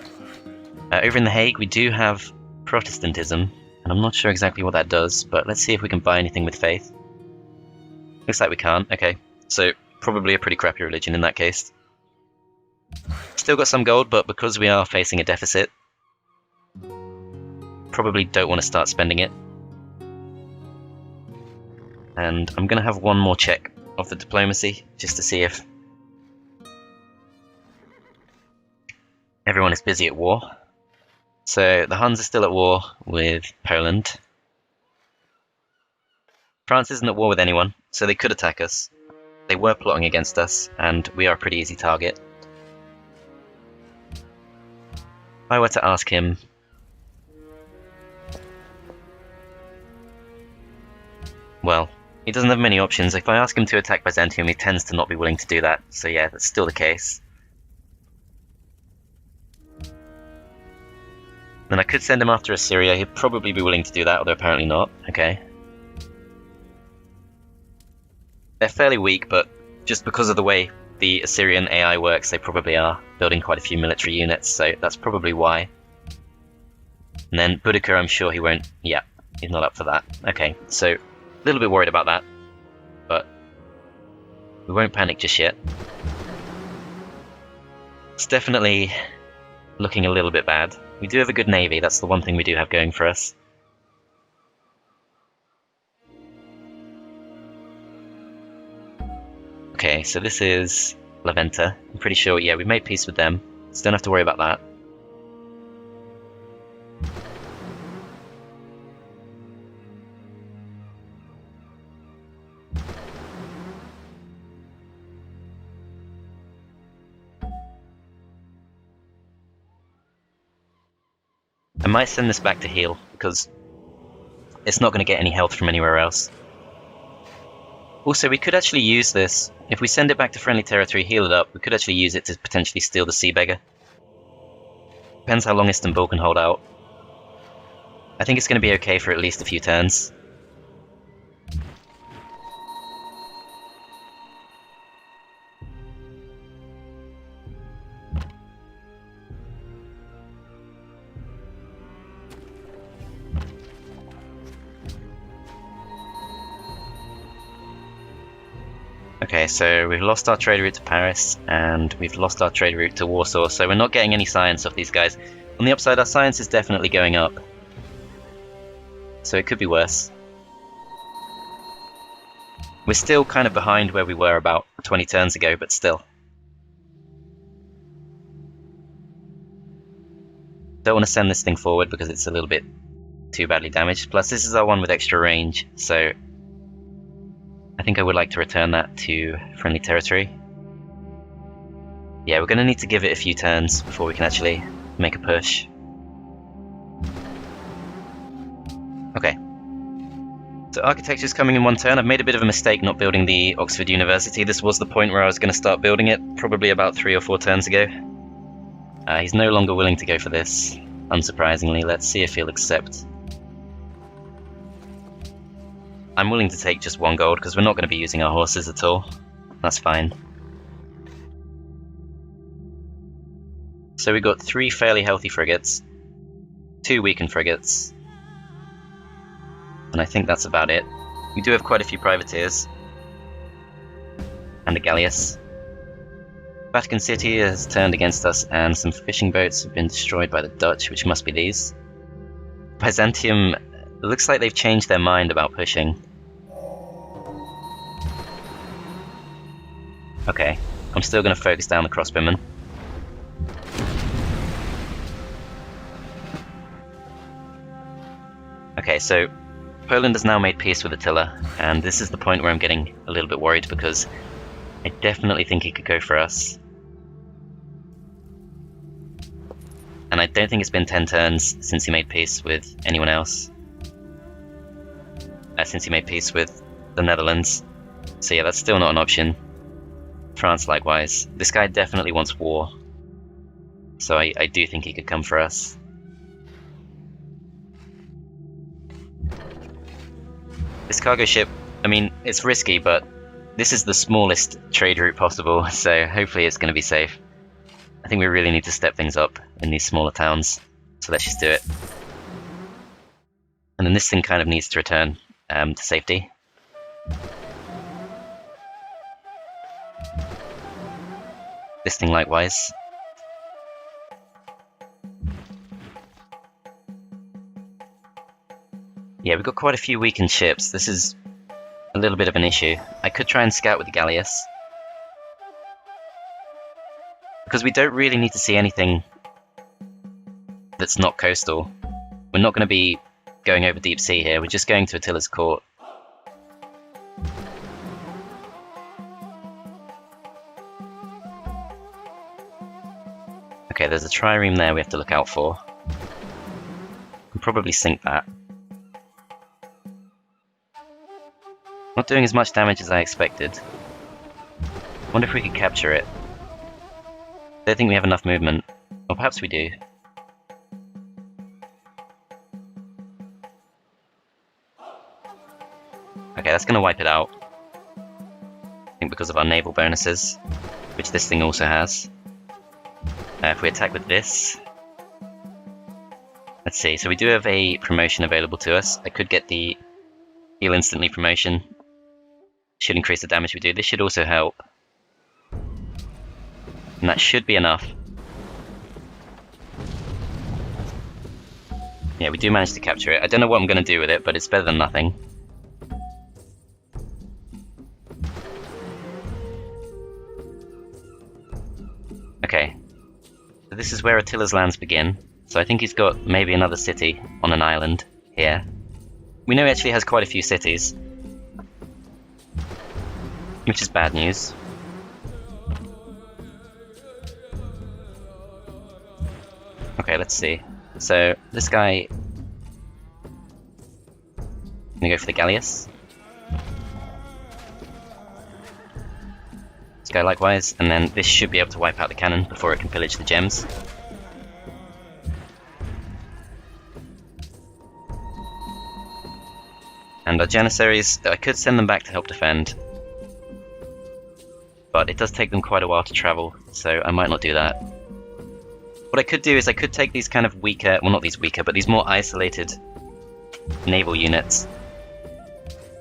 Over in The Hague, we do have Protestantism, and I'm not sure exactly what that does, but let's see if we can buy anything with faith. Looks like we can't. Okay, so probably a pretty crappy religion in that case. Still got some gold, but because we are facing a deficit, probably don't want to start spending it. And I'm going to have one more check of the diplomacy, just to see if everyone is busy at war. So the Huns are still at war with Poland. France isn't at war with anyone, so they could attack us. They were plotting against us, and we are a pretty easy target. If I were to ask him... Well, he doesn't have many options. If I ask him to attack Byzantium, he tends to not be willing to do that. So yeah, that's still the case. Then I could send him after Assyria. He'd probably be willing to do that, although apparently not. Okay. They're fairly weak, but just because of the way the Assyrian AI works, they probably are building quite a few military units, so that's probably why. And then Boudica, I'm sure he won't... Yeah, he's not up for that. Okay, so a little bit worried about that, but we won't panic just yet. It's definitely looking a little bit bad. We do have a good navy, that's the one thing we do have going for us. Okay, so this is Laventa. I'm pretty sure, yeah, we made peace with them, so don't have to worry about that. I might send this back to heal, because it's not going to get any health from anywhere else. Also, we could actually use this. If we send it back to friendly territory, heal it up, we could actually use it to potentially steal the Sea Beggar. Depends how long Istanbul can hold out. I think it's going to be okay for at least a few turns. Okay, so we've lost our trade route to Paris, and we've lost our trade route to Warsaw, so we're not getting any science off these guys. On the upside, our science is definitely going up. So it could be worse. We're still kind of behind where we were about 20 turns ago, but still. Don't want to send this thing forward because it's a little bit too badly damaged. Plus, this is our one with extra range, so I think I would like to return that to friendly territory. Yeah, we're going to need to give it a few turns before we can actually make a push. Okay. So architecture's coming in one turn. I've made a bit of a mistake not building the Oxford University. This was the point where I was going to start building it, probably about 3 or 4 turns ago. He's no longer willing to go for this, unsurprisingly. Let's see if he'll accept. I'm willing to take just 1 gold, because we're not going to be using our horses at all. That's fine. So we got 3 fairly healthy frigates, 2 weakened frigates, and I think that's about it. We do have quite a few privateers, and a galleass. Vatican City has turned against us, and some fishing boats have been destroyed by the Dutch, which must be these. Byzantium, it looks like they've changed their mind about pushing. Okay, I'm still going to focus down the crossbowmen. Okay, so Poland has now made peace with Attila, and this is the point where I'm getting a little bit worried because I definitely think he could go for us. And I don't think it's been 10 turns since he made peace with anyone else. Since he made peace with the Netherlands. So yeah, that's still not an option. France likewise. This guy definitely wants war. So I do think he could come for us. This cargo ship, I mean, it's risky, but this is the smallest trade route possible, so hopefully it's going to be safe. I think we really need to step things up in these smaller towns, so let's just do it. And then this thing kind of needs to return to safety. This thing likewise. Yeah, we've got quite a few weakened ships. This is a little bit of an issue. I could try and scout with the galleass, because we don't really need to see anything that's not coastal. We're not going to be going over deep sea here, we're just going to Attila's court. Okay, there's a trireme there we have to look out for. We'll probably sink that. Not doing as much damage as I expected. Wonder if we could capture it. Don't think we have enough movement. Or perhaps we do. Okay, that's going to wipe it out. I think because of our naval bonuses, which this thing also has. If we attack with this... Let's see, so we do have a promotion available to us. I could get the heal instantly promotion. Should increase the damage we do. This should also help. And that should be enough. Yeah, we do manage to capture it. I don't know what I'm going to do with it, but it's better than nothing. Okay. So this is where Attila's lands begin. So I think he's got maybe another city on an island here. We know he actually has quite a few cities, which is bad news. Okay, let's see. So this guy, I'm gonna go for the galleass. guy likewise, and then this should be able to wipe out the cannon before it can pillage the gems. And our Janissaries, I could send them back to help defend, but it does take them quite a while to travel, so I might not do that. What I could do is I could take these kind of weaker, well not these weaker, but these more isolated naval units,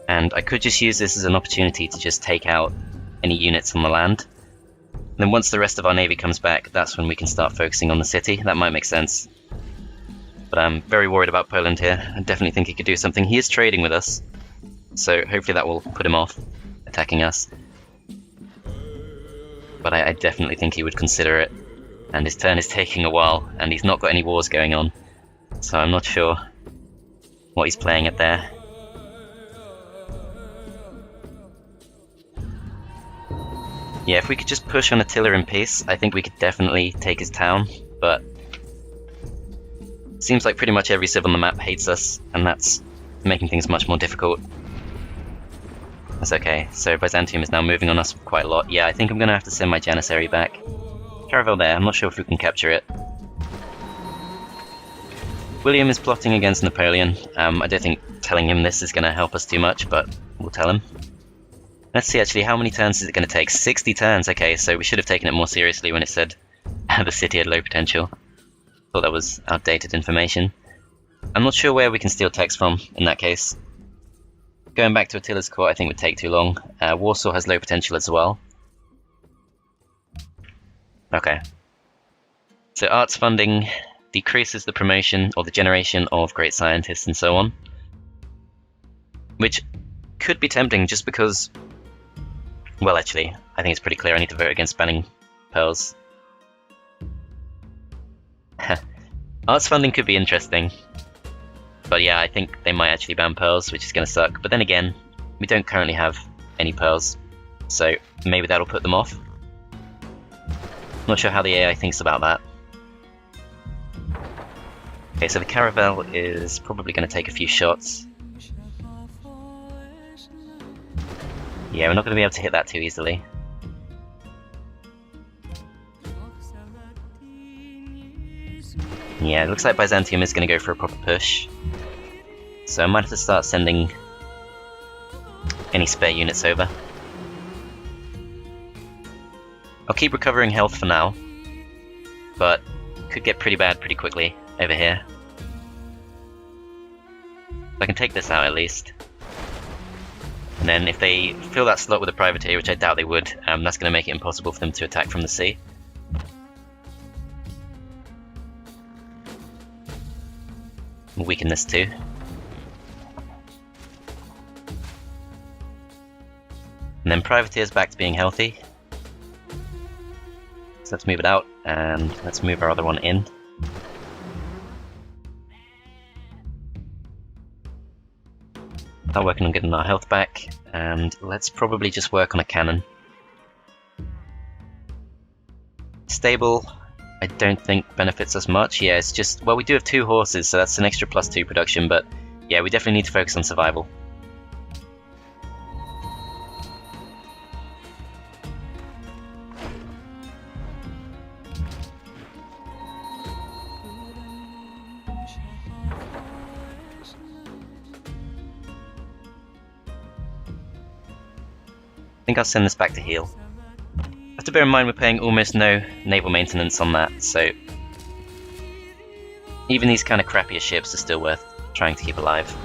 and I could just use this as an opportunity to just take out any units on the land. And then once the rest of our navy comes back, that's when we can start focusing on the city. That might make sense. But I'm very worried about Poland here. I definitely think he could do something. He is trading with us, so hopefully that will put him off attacking us. But I definitely think he would consider it. And his turn is taking a while, and he's not got any wars going on. So I'm not sure what he's playing at there. Yeah, if we could just push on Attila in peace, I think we could definitely take his town, but seems like pretty much every civ on the map hates us, and that's making things much more difficult. That's okay, so Byzantium is now moving on us quite a lot. Yeah, I think I'm going to have to send my Janissary back. Caravel there, I'm not sure if we can capture it. William is plotting against Napoleon. I don't think telling him this is going to help us too much, but we'll tell him. Let's see actually, how many turns is it going to take? 60 turns, okay, so we should have taken it more seriously when it said the city had low potential. Thought that was outdated information. I'm not sure where we can steal text from in that case. Going back to Attila's court I think would take too long. Warsaw has low potential as well. Okay. So arts funding decreases the promotion or the generation of great scientists and so on. Which could be tempting just because, well actually, I think it's pretty clear I need to vote against banning pearls. Arts funding could be interesting, but yeah, I think they might actually ban pearls, which is going to suck. But then again, we don't currently have any pearls, so maybe that'll put them off. Not sure how the AI thinks about that. Okay, so the Caravel is probably going to take a few shots. Yeah, we're not going to be able to hit that too easily. Yeah, it looks like Byzantium is going to go for a proper push. So I might have to start sending any spare units over. I'll keep recovering health for now, but could get pretty bad pretty quickly over here. I can take this out at least. And then if they fill that slot with a privateer, which I doubt they would, that's going to make it impossible for them to attack from the sea. We'll weaken this too. And then privateers back to being healthy. So let's move it out, and let's move our other one in. Start working on getting our health back, and let's probably just work on a cannon. Stable, I don't think benefits us much. Yeah, it's just, well, we do have 2 horses, so that's an extra +2 production, but yeah, we definitely need to focus on survival. I think I'll send this back to heal. Have to bear in mind we're paying almost no naval maintenance on that, so even these kind of crappier ships are still worth trying to keep alive.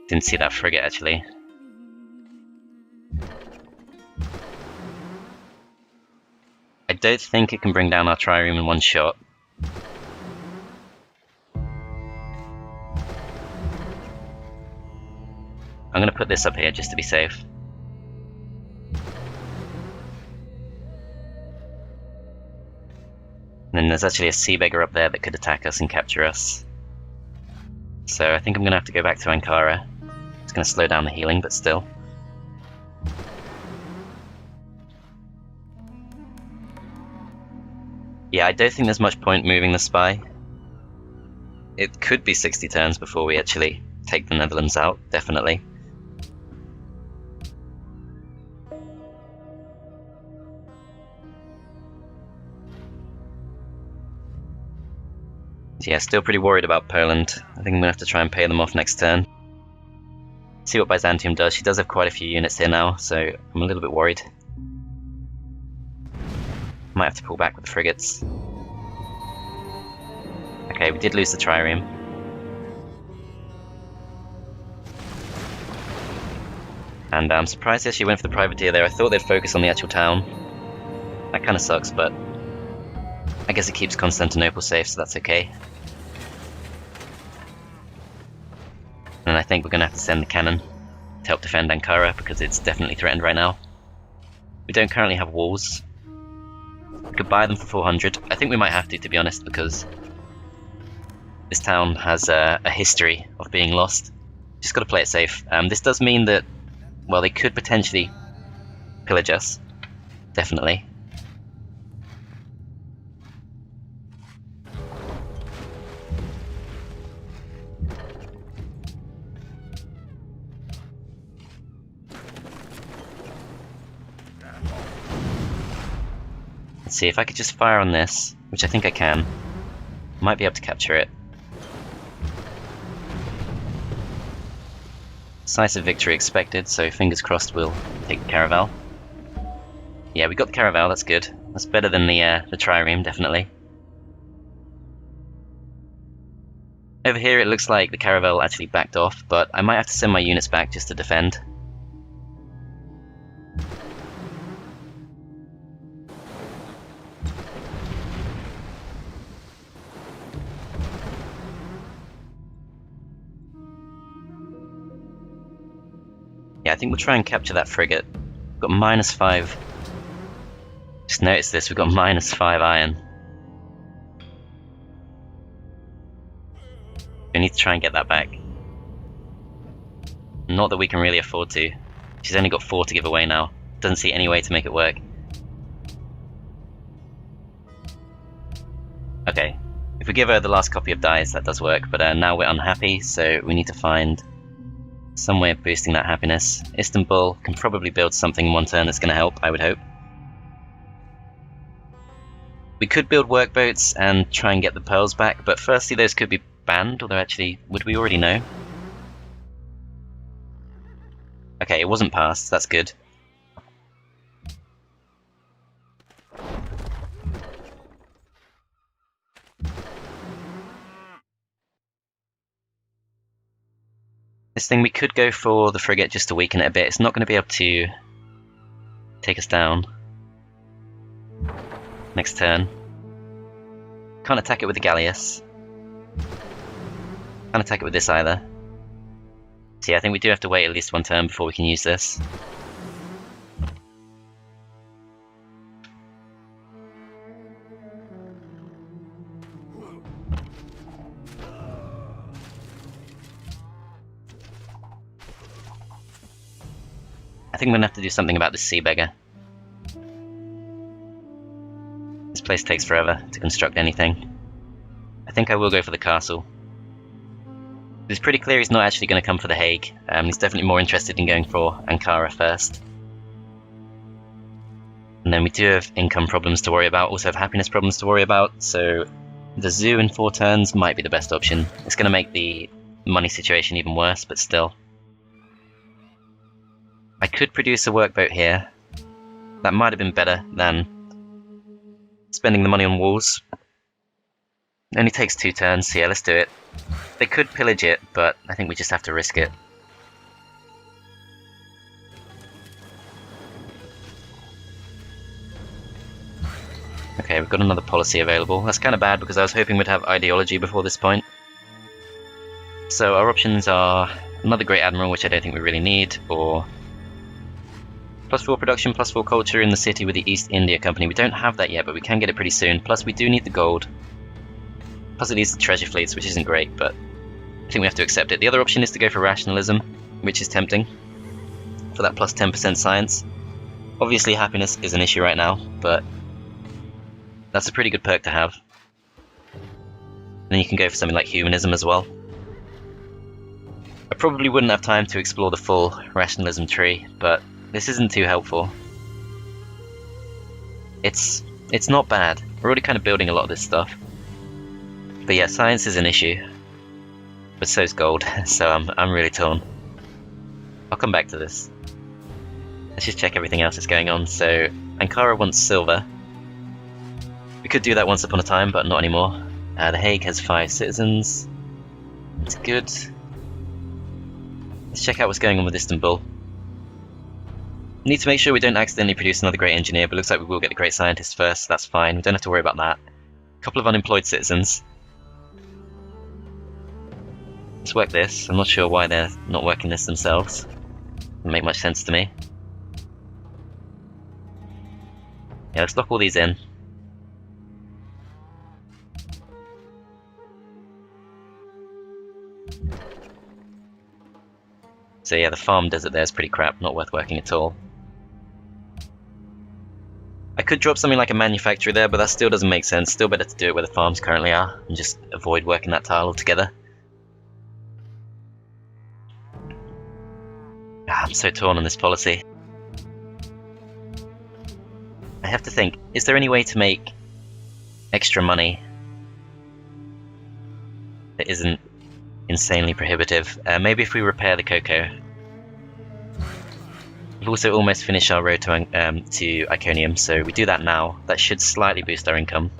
Didn't see that frigate actually. I don't think it can bring down our trireme in one shot. I'm going to put this up here just to be safe. And then there's actually a sea beggar up there that could attack us and capture us. So I think I'm going to have to go back to Ankara. It's going to slow down the healing, but still. Yeah, I don't think there's much point moving the spy. It could be 60 turns before we actually take the Netherlands out, definitely. So yeah, still pretty worried about Poland. I think I'm going to have to try and pay them off next turn. See what Byzantium does. She does have quite a few units here now, so I'm a little bit worried. Might have to pull back with the frigates. Okay, we did lose the trireme. And I'm surprised they actually went for the privateer there. I thought they'd focus on the actual town. That kind of sucks, but I guess it keeps Constantinople safe, so that's okay. And I think we're going to have to send the cannon to help defend Ankara, because it's definitely threatened right now. We don't currently have walls. We could buy them for 400. I think we might have to be honest, because this town has a history of being lost. Just got to play it safe. This does mean that, well, they could potentially pillage us. Definitely. Let's see if I could just fire on this, which I think I can. Might be able to capture it. Decisive victory expected, so fingers crossed we'll take the caravel. Yeah, we got the caravel, that's good. That's better than the trireme, definitely. Over here it looks like the caravel actually backed off, but I might have to send my units back just to defend. Yeah, I think we'll try and capture that frigate. We've got -5. Just notice this, we've got -5 iron. We need to try and get that back. Not that we can really afford to. She's only got 4 to give away now. Doesn't see any way to make it work. Okay, if we give her the last copy of dies, that does work, but now we're unhappy, so we need to find some way of boosting that happiness. Istanbul can probably build something in one turn that's going to help, I would hope. We could build workboats and try and get the pearls back, but firstly those could be banned, although actually, would we already know? Okay, it wasn't passed, that's good. This thing, we could go for the frigate just to weaken it a bit. It's not going to be able to take us down next turn. Can't attack it with the galleass. Can't attack it with this either. So yeah, I think we do have to wait at least one turn before we can use this. I think I'm going to have to do something about this sea beggar. This place takes forever to construct anything. I think I will go for the castle. It's pretty clear he's not actually going to come for the Hague. He's definitely more interested in going for Ankara first. And then we do have income problems to worry about, also have happiness problems to worry about, so the zoo in 4 turns might be the best option. It's going to make the money situation even worse, but still. I could produce a workboat here. That might have been better than spending the money on walls. It only takes 2 turns, so yeah, let's do it. They could pillage it, but I think we just have to risk it. Okay, we've got another policy available. That's kind of bad because I was hoping we'd have ideology before this point. So our options are another Great Admiral, which I don't think we really need, or +4 production, +4 culture in the city with the East India Company. We don't have that yet, but we can get it pretty soon. Plus we do need the gold. Plus it needs the treasure fleets, which isn't great, but I think we have to accept it. The other option is to go for rationalism, which is tempting, for that plus 10% science. Obviously happiness is an issue right now, but that's a pretty good perk to have. And then you can go for something like humanism as well. I probably wouldn't have time to explore the full rationalism tree, but this isn't too helpful. It's not bad. We're already kind of building a lot of this stuff. But yeah, science is an issue. But so's gold, so I'm really torn. I'll come back to this. Let's just check everything else that's going on. So, Ankara wants silver. We could do that once upon a time, but not anymore. The Hague has 5 citizens. It's good. Let's check out what's going on with Istanbul. Need to make sure we don't accidentally produce another great engineer, but looks like we will get the great scientist first, so that's fine. We don't have to worry about that. A couple of unemployed citizens. Let's work this. I'm not sure why they're not working this themselves. Doesn't make much sense to me. Yeah, let's lock all these in. So yeah, the farm desert there is pretty crap, not worth working at all. I could drop something like a manufacturer there, but that still doesn't make sense. Still better to do it where the farms currently are, and just avoid working that tile altogether. I'm so torn on this policy. I have to think, is there any way to make extra money that isn't insanely prohibitive? Maybe if we repair the cocoa. We've also almost finished our road to Iconium, so we do that now. That should slightly boost our income.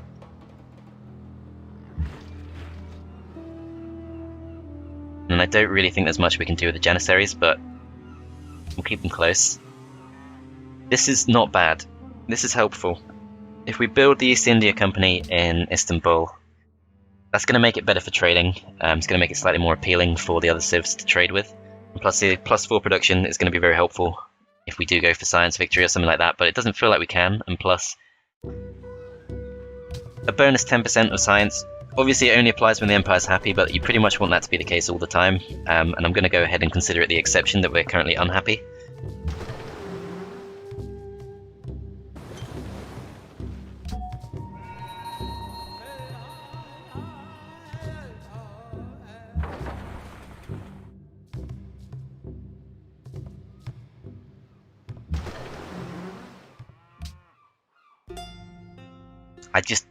And I don't really think there's much we can do with the Janissaries, but we'll keep them close. This is not bad. This is helpful. If we build the East India Company in Istanbul, that's going to make it better for trading. It's going to make it slightly more appealing for the other civs to trade with. And plus, the +4 production is going to be very helpful if we do go for science victory or something like that, but it doesn't feel like we can. And plus, a bonus 10% of science, obviously it only applies when the Empire's happy, but you pretty much want that to be the case all the time. And I'm going to go ahead and consider it the exception that we're currently unhappy.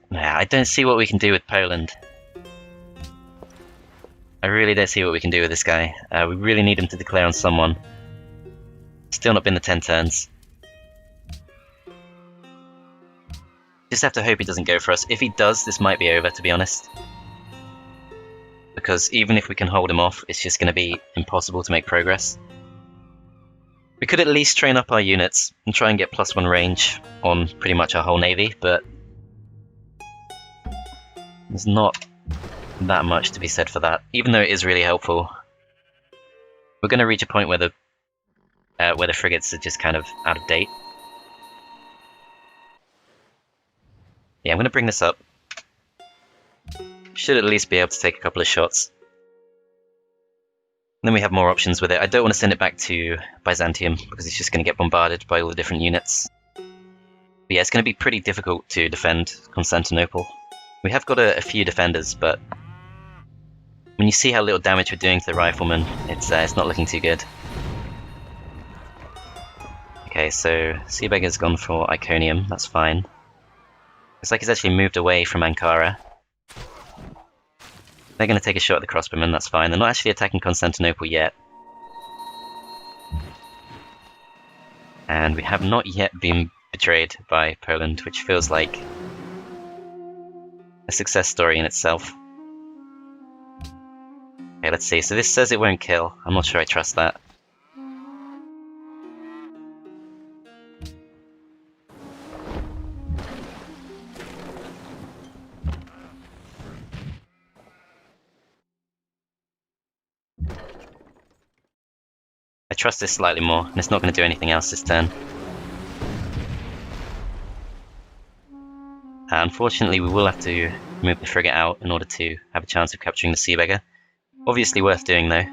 I don't see what we can do with Poland. I really don't see what we can do with this guy. We really need him to declare on someone. Still not been the 10 turns. Just have to hope he doesn't go for us. If he does, this might be over, to be honest. Because even if we can hold him off, it's just going to be impossible to make progress. We could at least train up our units and try and get +1 range on pretty much our whole navy, but there's not that much to be said for that, even though it is really helpful. We're going to reach a point where the frigates are just kind of out of date. Yeah, I'm going to bring this up. Should at least be able to take a couple of shots. And then we have more options with it. I don't want to send it back to Byzantium, because it's just going to get bombarded by all the different units. But yeah, it's going to be pretty difficult to defend Constantinople. We have got a few defenders, but when you see how little damage we're doing to the riflemen, it's not looking too good. Okay, so Seebeggar's gone for Iconium, that's fine. Looks like he's actually moved away from Ankara. They're going to take a shot at the crossbowmen, that's fine. They're not actually attacking Constantinople yet. And we have not yet been betrayed by Poland, which feels like a success story in itself. Okay, let's see. So this says it won't kill. I'm not sure I trust that. I trust this slightly more, and it's not going to do anything else this turn. Unfortunately, we will have to move the frigate out in order to have a chance of capturing the sea beggar. Obviously worth doing though.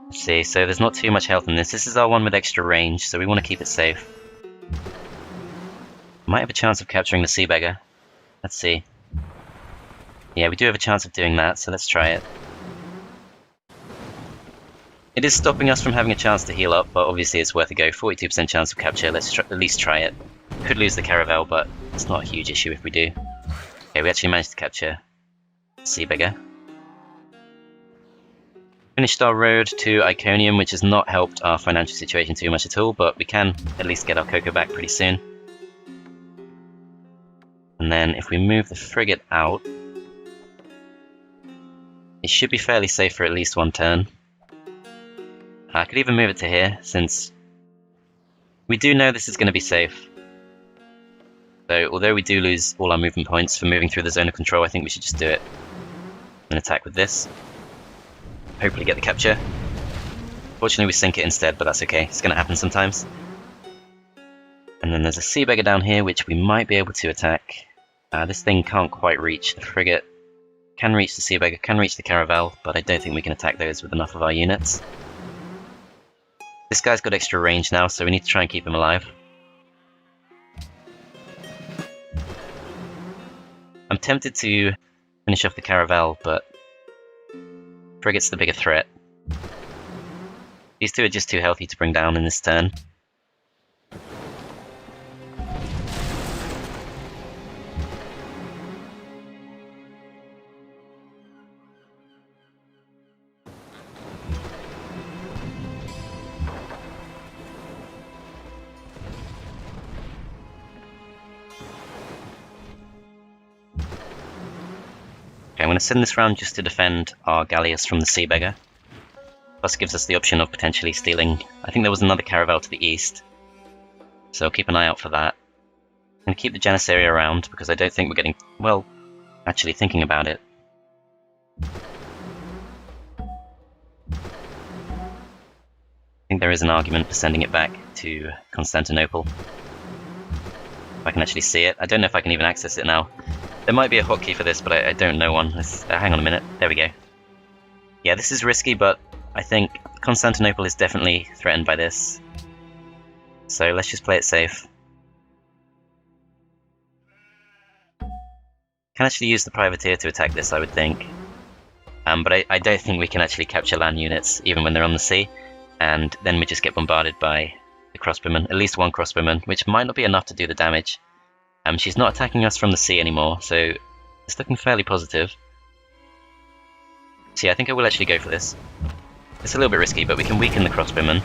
Let's see, so there's not too much health in this. This is our one with extra range, so we want to keep it safe. Might have a chance of capturing the sea beggar. Let's see. Yeah, we do have a chance of doing that, so let's try it. It is stopping us from having a chance to heal up, but obviously it's worth a go. 42% chance of capture, let's at least try it. Could lose the caravel, but it's not a huge issue if we do. Okay, we actually managed to capture sea beggar. Finished our road to Iconium, which has not helped our financial situation too much at all, but we can at least get our cocoa back pretty soon. And then if we move the frigate out, it should be fairly safe for at least one turn. I could even move it to here, since we do know this is going to be safe. So, although we do lose all our movement points for moving through the zone of control, I think we should just do it. And attack with this. Hopefully get the capture. Fortunately we sink it instead, but that's okay. It's going to happen sometimes. And then there's a sea beggar down here, which we might be able to attack. This thing can't quite reach the frigate. Can reach the sea beggar, can reach the caravel, but I don't think we can attack those with enough of our units. This guy's got extra range now, so we need to try and keep him alive. I'm tempted to finish off the caravel, but frigate's the bigger threat. These two are just too healthy to bring down in this turn. I'm going to send this round just to defend our galleass from the sea beggar. Plus gives us the option of potentially stealing. I think there was another caravel to the east, so keep an eye out for that. I'm going to keep the Janissarii around because I don't think we're getting, well, actually thinking about it. I think there is an argument for sending it back to Constantinople. If I can actually see it. I don't know if I can even access it now. There might be a hotkey for this, but I don't know one. Hang on a minute. There we go. Yeah, this is risky, but I think Constantinople is definitely threatened by this. So let's just play it safe. Can actually use the privateer to attack this, I would think. But I don't think we can actually capture land units, even when they're on the sea. And then we just get bombarded by the crossbowmen. At least one crossbowman, which might not be enough to do the damage. She's not attacking us from the sea anymore, so it's looking fairly positive. So yeah, I think I will actually go for this. It's a little bit risky, but we can weaken the crossbowmen.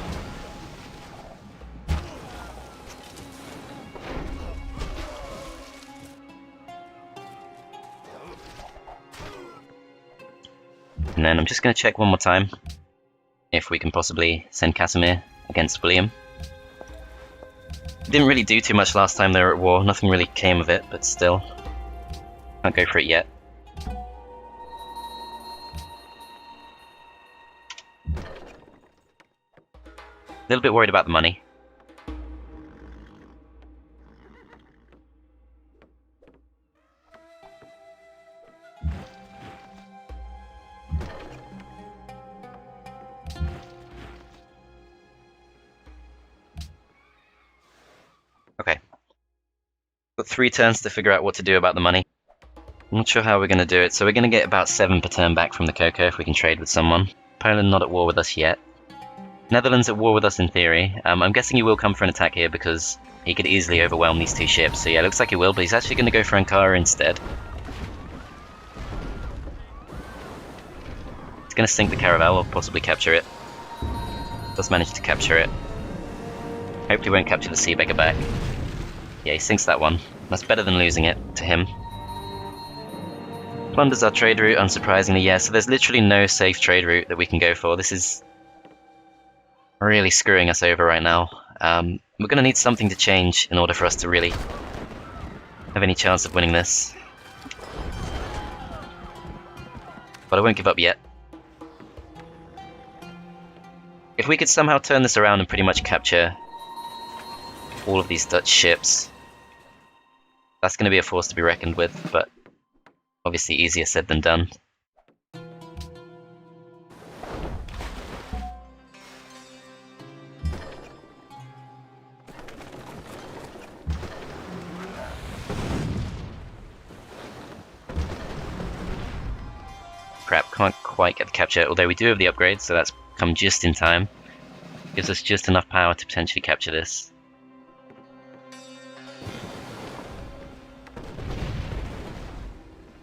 And then I'm just going to check one more time if we can possibly send Casimir against William. Didn't really do too much last time they were at war, nothing really came of it, but still. Can't go for it yet. A little bit worried about the money. Okay. Got 3 turns to figure out what to do about the money. I'm not sure how we're going to do it, so we're going to get about 7 per turn back from the cocoa if we can trade with someone. Poland not at war with us yet. Netherlands at war with us in theory. I'm guessing he will come for an attack here because he could easily overwhelm these 2 ships. So yeah, looks like he will, but he's actually going to go for Ankara instead. He's going to sink the caravel or possibly capture it. Does manage to capture it. Hopefully won't capture the sea beggar back. Yeah, he sinks that one. That's better than losing it to him. Plunders our trade route, unsurprisingly, yeah, so there's literally no safe trade route that we can go for. This is really screwing us over right now. We're going to need something to change in order for us to really have any chance of winning this. But I won't give up yet. If we could somehow turn this around and pretty much capture all of these Dutch ships. That's going to be a force to be reckoned with, but obviously easier said than done. Crap, can't quite get the capture, although we do have the upgrade, so that's come just in time. Gives us just enough power to potentially capture this.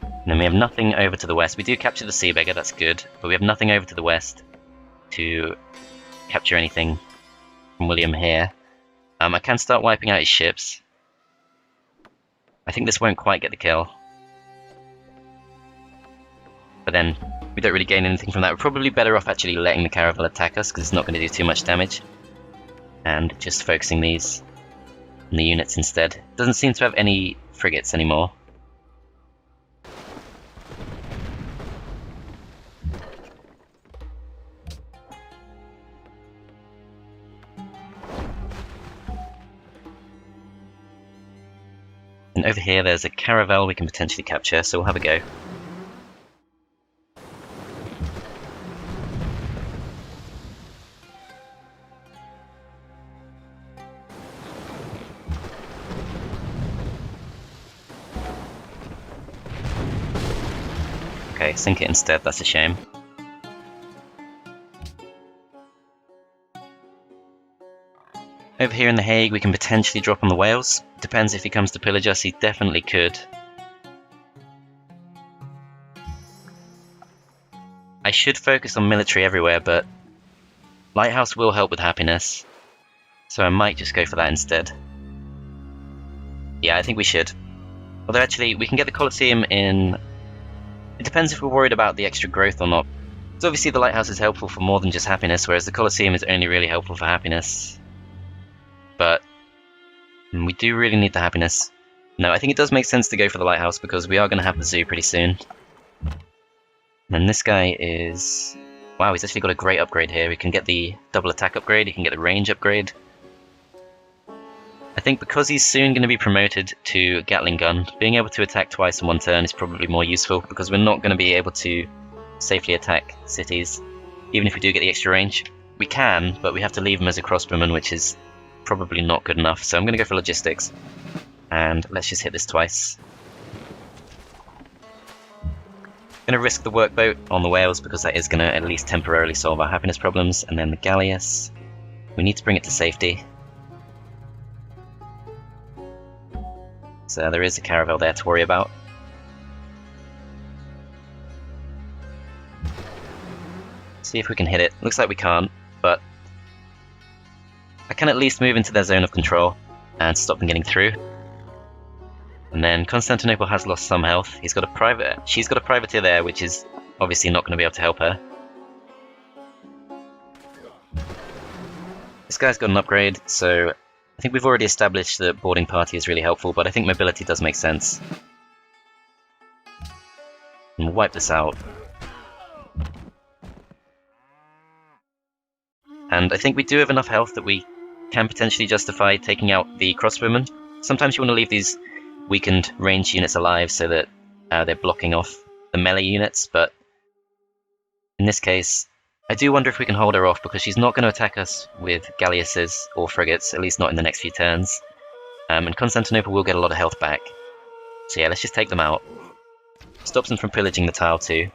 And then we have nothing over to the west. We do capture the Sea Beggar, that's good, but we have nothing over to the west to capture anything from William here. I can start wiping out his ships. I think this won't quite get the kill. But then, we don't really gain anything from that. We're probably better off actually letting the caravel attack us, because it's not going to do too much damage. And just focusing these on the units instead. Doesn't seem to have any frigates anymore. And over here there's a caravel we can potentially capture, so we'll have a go. Okay, sink it instead, that's a shame. Over here in The Hague we can potentially drop on the Wales. Depends if he comes to pillage us, he definitely could. I should focus on military everywhere, but Lighthouse will help with happiness, so I might just go for that instead. Yeah, I think we should. Although actually, we can get the Colosseum in... It depends if we're worried about the extra growth or not. So obviously the Lighthouse is helpful for more than just happiness, whereas the Colosseum is only really helpful for happiness. But we do really need the happiness. No, I think it does make sense to go for the Lighthouse because we are going to have the zoo pretty soon. And this guy is... Wow, he's actually got a great upgrade here. He can get the double attack upgrade, he can get the range upgrade. I think because he's soon going to be promoted to Gatling gun, being able to attack twice in one turn is probably more useful because we're not going to be able to safely attack cities. Even if we do get the extra range, we can, but we have to leave him as a crossbowman, which is probably not good enough. So I'm going to go for logistics, and let's just hit this twice. Going to risk the workboat on the Wales because that is going to at least temporarily solve our happiness problems, and then the Galleass. We need to bring it to safety. So there is a caravel there to worry about. See if we can hit it. Looks like we can't, but I can at least move into their zone of control and stop them getting through. And then Constantinople has lost some health. She's got a privateer there, which is obviously not going to be able to help her. This guy's got an upgrade, so I think we've already established that boarding party is really helpful, but I think mobility does make sense. And we'll wipe this out. And I think we do have enough health that we can potentially justify taking out the crossbowmen. Sometimes you want to leave these weakened ranged units alive so that they're blocking off the melee units, but in this case, I do wonder if we can hold her off because she's not going to attack us with galleasses or frigates, at least not in the next few turns. And Constantinople will get a lot of health back. So yeah, let's just take them out. Stops them from pillaging the tile too.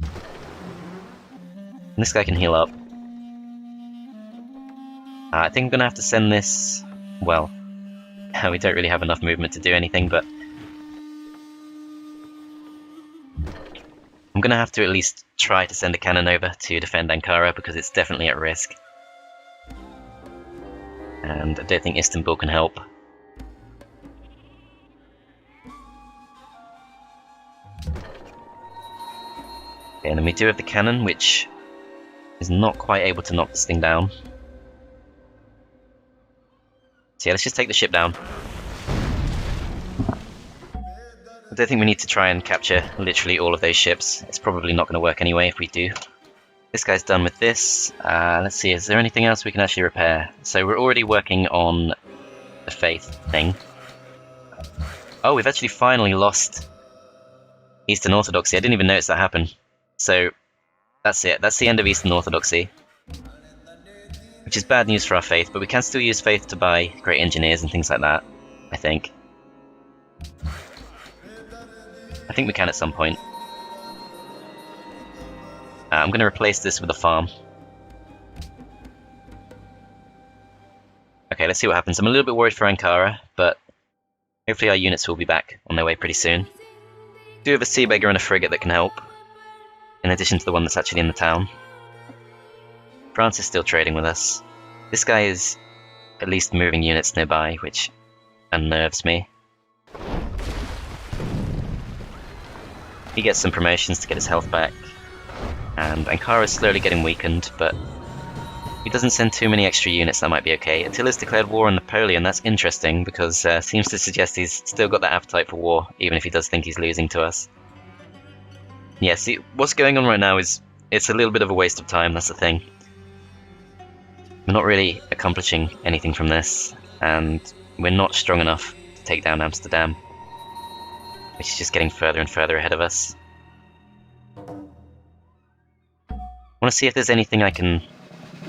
And this guy can heal up. I think I'm going to have to send this... Well, we don't really have enough movement to do anything, but I'm going to have to at least try to send a cannon over to defend Ankara because it's definitely at risk. And I don't think Istanbul can help. Okay, and then we do have the cannon, which is not quite able to knock this thing down. So yeah, let's just take the ship down. I don't think we need to try and capture literally all of those ships. It's probably not going to work anyway if we do. This guy's done with this. Let's see, is there anything else we can actually repair? So we're already working on a the faith thing. Oh, we've actually finally lost Eastern Orthodoxy. I didn't even notice that happen. So, that's it. That's the end of Eastern Orthodoxy. Which is bad news for our faith, but we can still use faith to buy great engineers and things like that, I think. I think we can at some point. I'm going to replace this with a farm. Okay, let's see what happens. I'm a little bit worried for Ankara, but hopefully our units will be back on their way pretty soon. We do have a sea beggar and a frigate that can help, in addition to the one that's actually in the town. France is still trading with us. This guy is at least moving units nearby, which unnerves me. He gets some promotions to get his health back, and Ankara is slowly getting weakened, but he doesn't send too many extra units, that might be okay. Attila's declared war on Napoleon. That's interesting, because seems to suggest he's still got that appetite for war, even if he does think he's losing to us. Yeah, see, what's going on right now is, it's a little bit of a waste of time, that's the thing. We're not really accomplishing anything from this, and we're not strong enough to take down Amsterdam, which is just getting further and further ahead of us. I want to see if there's anything I can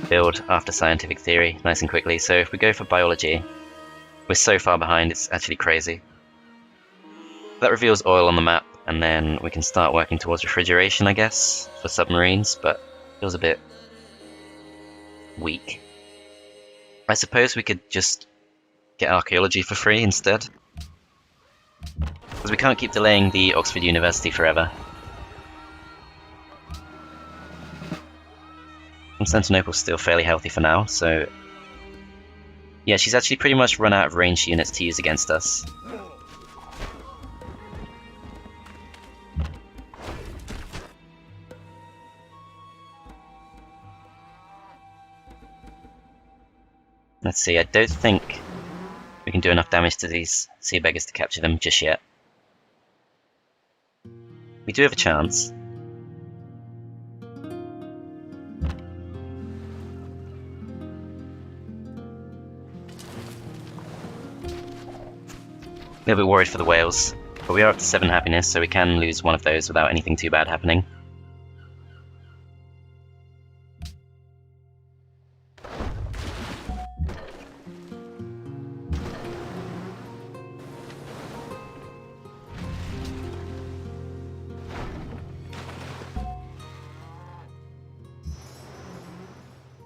build after scientific theory nice and quickly. So if we go for biology, we're so far behind, it's actually crazy. That reveals oil on the map, and then we can start working towards refrigeration, I guess, for submarines, but it feels a bit weak. I suppose we could just get archaeology for free instead, because we can't keep delaying the Oxford University forever. Constantinople's still fairly healthy for now, so yeah, she's actually pretty much run out of ranged units to use against us. Let's see, I don't think we can do enough damage to these sea beggars to capture them just yet. We do have a chance. A little bit worried for the whales, but we are up to 7 happiness, so we can lose one of those without anything too bad happening.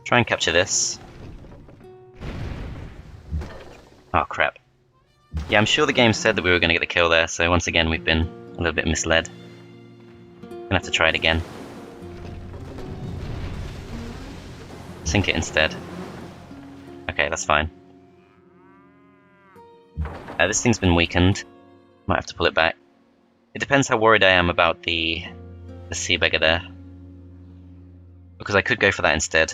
Try and capture this. Oh crap. Yeah, I'm sure the game said that we were going to get the kill there, so once again we've been a little bit misled. Gonna have to try it again. Sink it instead. Okay, that's fine. This thing's been weakened. Might have to pull it back. It depends how worried I am about the sea beggar there, because I could go for that instead.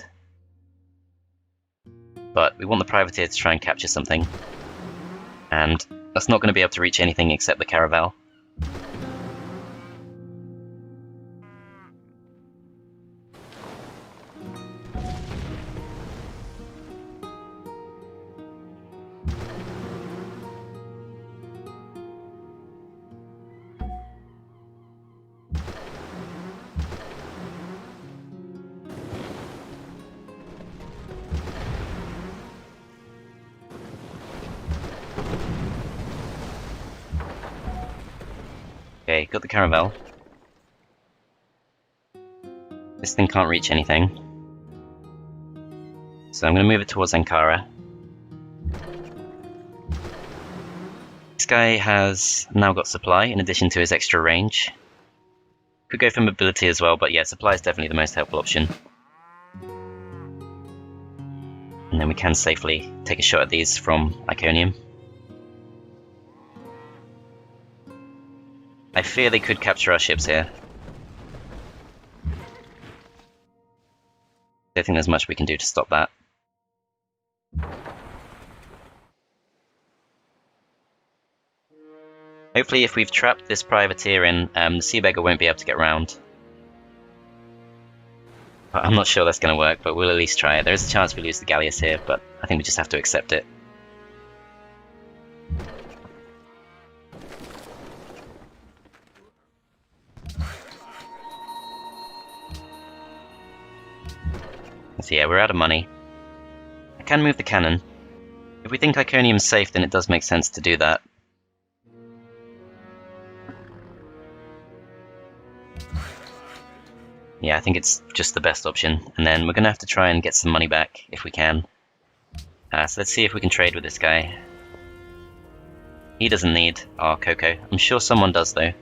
But we want the privateer to try and capture something, and that's not going to be able to reach anything except the caravel. Okay, got the caravel. This thing can't reach anything, so I'm going to move it towards Ankara. This guy has now got supply in addition to his extra range. Could go for mobility as well, but yeah, supply is definitely the most helpful option. And then we can safely take a shot at these from Iconium. I fear they could capture our ships here. Don't think there's much we can do to stop that. Hopefully if we've trapped this privateer in, the sea beggar won't be able to get round. I'm not sure that's going to work, but we'll at least try it. There is a chance we lose the galleass here, but I think we just have to accept it. So yeah, we're out of money. I can move the cannon. If we think Iconium's safe, then it does make sense to do that. Yeah, I think it's just the best option. And then we're going to have to try and get some money back, if we can. So let's see if we can trade with this guy. He doesn't need our cocoa. I'm sure someone does, though.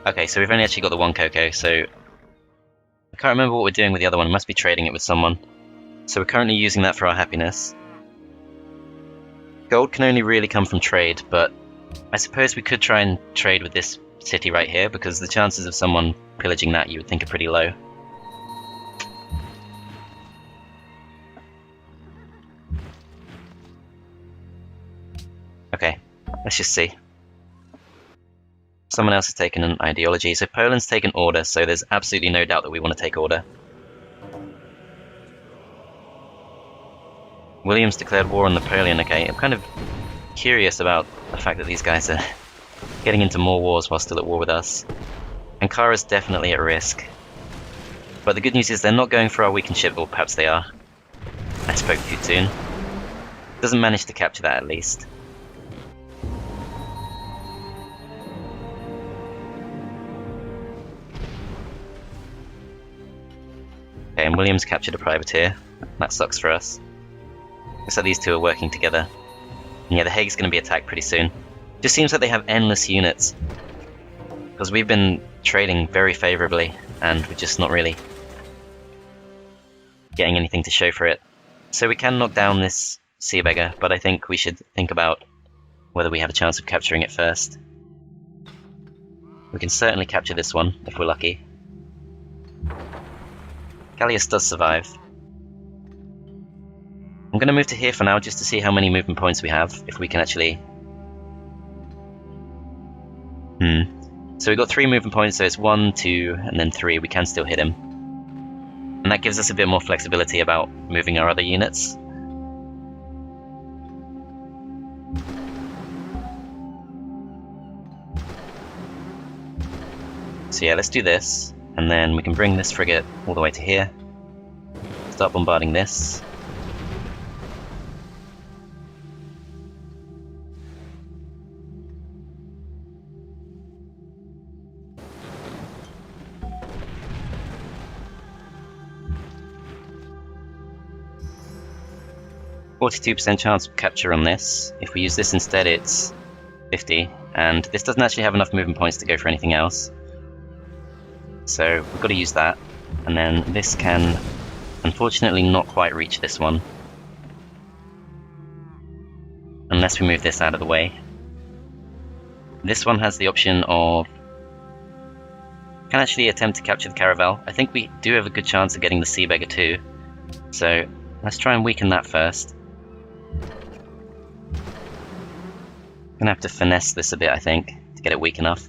Okay, so we've only actually got the one cocoa, so I can't remember what we're doing with the other one. We must be trading it with someone. So we're currently using that for our happiness. Gold can only really come from trade, but I suppose we could try and trade with this city right here, because the chances of someone pillaging that you would think are pretty low. Okay, let's just see. Someone else has taken an ideology, so Poland's taken order, so there's absolutely no doubt that we want to take order. William's declared war on Napoleon. Okay, I'm kind of curious about the fact that these guys are getting into more wars while still at war with us. Ankara's definitely at risk. But the good news is they're not going for our weakened ship, or perhaps they are. I spoke too soon. Doesn't manage to capture that at least. Okay, and William's captured a privateer. That sucks for us. Looks like these two are working together. And yeah, the Hague's going to be attacked pretty soon. Just seems like they have endless units. Because we've been trading very favourably, and we're just not really getting anything to show for it. So we can knock down this sea beggar, but I think we should think about whether we have a chance of capturing it first. We can certainly capture this one, if we're lucky. Gallius does survive. I'm going to move to here for now, just to see how many movement points we have, if we can actually... So we've got 3 movement points, so it's 1, 2, and then 3. We can still hit him. And that gives us a bit more flexibility about moving our other units. So yeah, let's do this. And then we can bring this frigate all the way to here. Start bombarding this. %42 chance of capture on this. If we use this instead, it's 50. And this doesn't actually have enough movement points to go for anything else. So we've got to use that, and then this can unfortunately not quite reach this one unless we move this out of the way. This one has the option of can actually attempt to capture the caravel. I think we do have a good chance of getting the sea beggar too, so let's try and weaken that first. Gonna have to finesse this a bit, I think, to get it weak enough.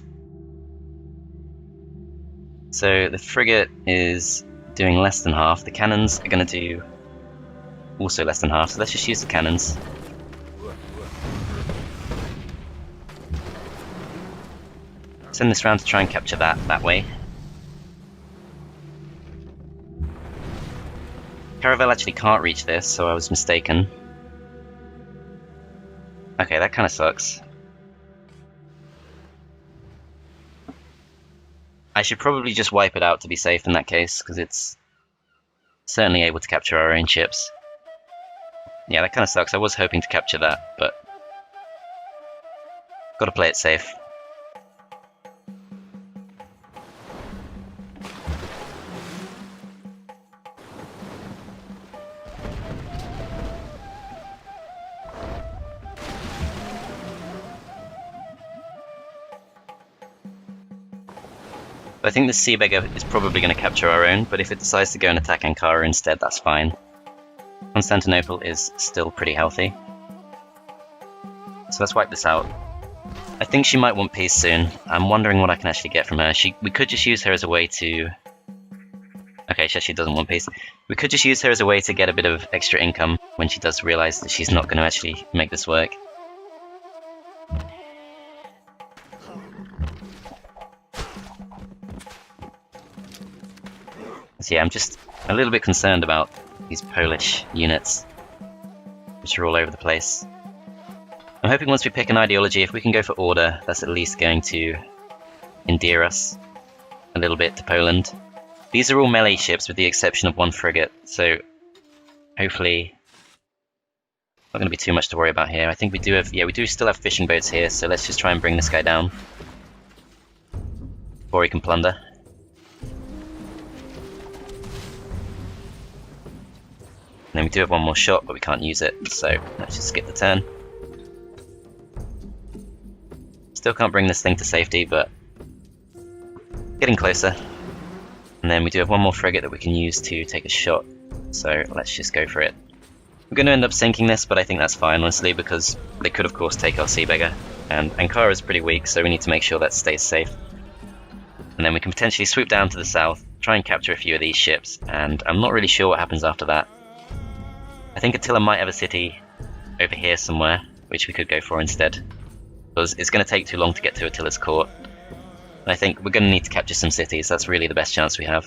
So the frigate is doing less than half. The cannons are going to do also less than half, so let's just use the cannons. Send this round to try and capture that way. Caravel actually can't reach this, so I was mistaken. Okay, that kind of sucks. I should probably just wipe it out to be safe in that case, because it's certainly able to capture our own ships. Yeah, that kind of sucks. I was hoping to capture that, but gotta play it safe. I think the sea beggar is probably going to capture our own, but if it decides to go and attack Ankara instead, that's fine. Constantinople is still pretty healthy. So let's wipe this out. I think she might want peace soon. I'm wondering what I can actually get from her. We could just use her as a way to... Okay, she actually doesn't want peace. We could just use her as a way to get a bit of extra income when she does realise that she's not going to actually make this work. So yeah, I'm just a little bit concerned about these Polish units, which are all over the place. I'm hoping once we pick an ideology, if we can go for order, that's at least going to endear us a little bit to Poland. These are all melee ships with the exception of one frigate, so hopefully not going to be too much to worry about here. I think we do have, yeah, we do still have fishing boats here, so let's just try and bring this guy down before he can plunder. And then we do have one more shot, but we can't use it, so let's just skip the turn. Still can't bring this thing to safety, but getting closer. And then we do have one more frigate that we can use to take a shot, so let's just go for it. We're going to end up sinking this, but I think that's fine, honestly, because they could, of course, take our Seabeggar. And Ankara is pretty weak, so we need to make sure that stays safe. And then we can potentially swoop down to the south, try and capture a few of these ships, and I'm not really sure what happens after that. I think Attila might have a city over here somewhere, which we could go for instead, because it's going to take too long to get to Attila's court. And I think we're going to need to capture some cities. That's really the best chance we have.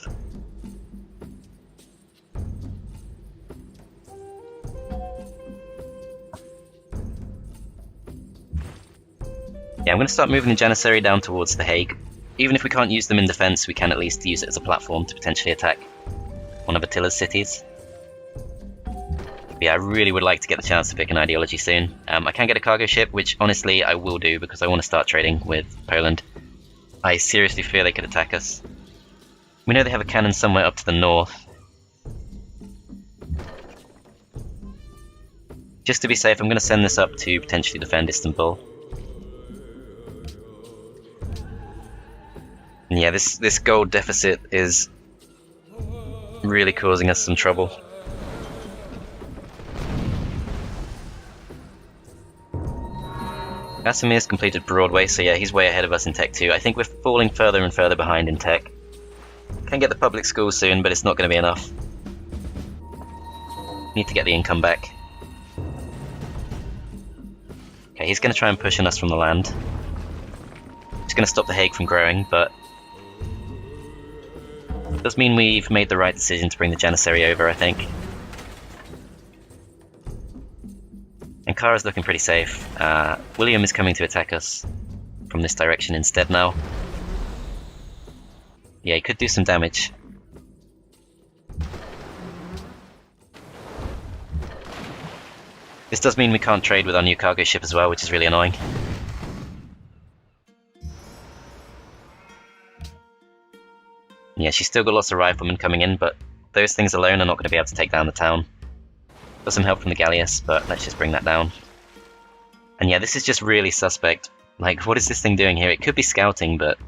Yeah, I'm going to start moving the Janissary down towards The Hague. Even if we can't use them in defense, we can at least use it as a platform to potentially attack one of Attila's cities. But yeah, I really would like to get the chance to pick an ideology soon. I can get a cargo ship, which honestly I will do because I want to start trading with Poland. I seriously fear they could attack us. We know they have a cannon somewhere up to the north. Just to be safe, I'm going to send this up to potentially defend Istanbul. And yeah, this gold deficit is really causing us some trouble. Asimir's completed Broadway, so yeah, he's way ahead of us in tech too. I think we're falling further and further behind in tech. Can get the public school soon, but it's not going to be enough. Need to get the income back. Okay, he's going to try and push on us from the land. It's going to stop the Hague from growing, but it does mean we've made the right decision to bring the Janissary over, I think. Ankara's looking pretty safe. William is coming to attack us from this direction instead now. Yeah, he could do some damage. This does mean we can't trade with our new cargo ship as well, which is really annoying. Yeah, she's still got lots of riflemen coming in, but those things alone are not going to be able to take down the town. Got some help from the Galleass, but let's just bring that down. And yeah, this is just really suspect. Like, what is this thing doing here? It could be scouting, but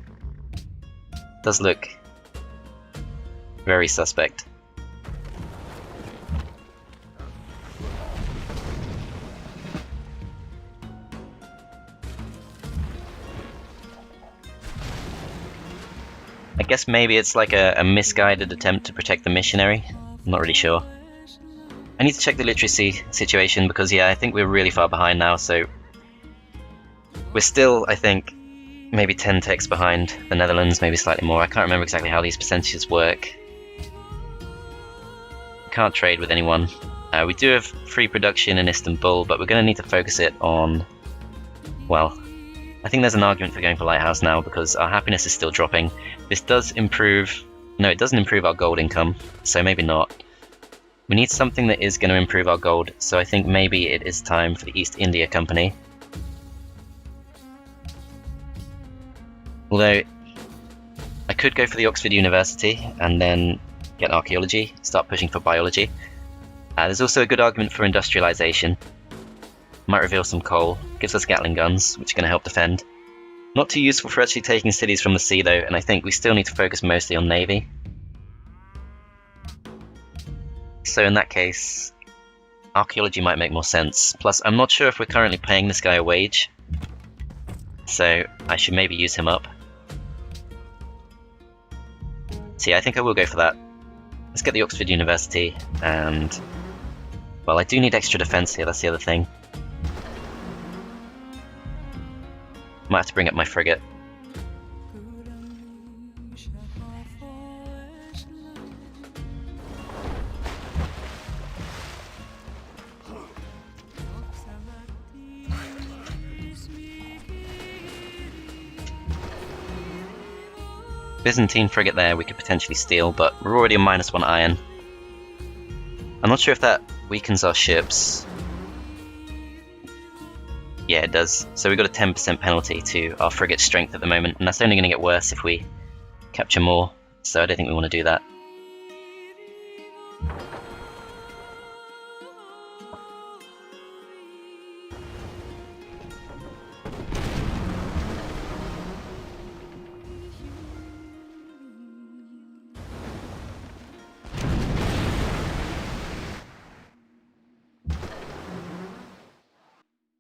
it does look very suspect. I guess maybe it's like a misguided attempt to protect the missionary. I'm not really sure. I need to check the literacy situation because, yeah, I think we're really far behind now, so we're still, I think, maybe 10 techs behind the Netherlands, maybe slightly more. I can't remember exactly how these percentages work. Can't trade with anyone. We do have free production in Istanbul, but we're going to need to focus it on, well, I think there's an argument for going for Lighthouse now because our happiness is still dropping. This does improve, no, it doesn't improve our gold income, so maybe not. We need something that is going to improve our gold, so I think maybe it is time for the East India Company. Although, I could go for the Oxford University and then get archaeology, start pushing for biology. There's also a good argument for industrialization. Might reveal some coal, gives us Gatling guns, which are going to help defend. Not too useful for actually taking cities from the sea though, and I think we still need to focus mostly on navy. So in that case, archaeology might make more sense. Plus, I'm not sure if we're currently paying this guy a wage, so I should maybe use him up. So yeah, I think I will go for that. Let's get the Oxford University, and well, I do need extra defense here, that's the other thing. Might have to bring up my frigate. Byzantine frigate there we could potentially steal, but we're already on -1 iron. I'm not sure if that weakens our ships. Yeah, it does. So we've got a 10% penalty to our frigate strength at the moment, and that's only going to get worse if we capture more, so I don't think we want to do that.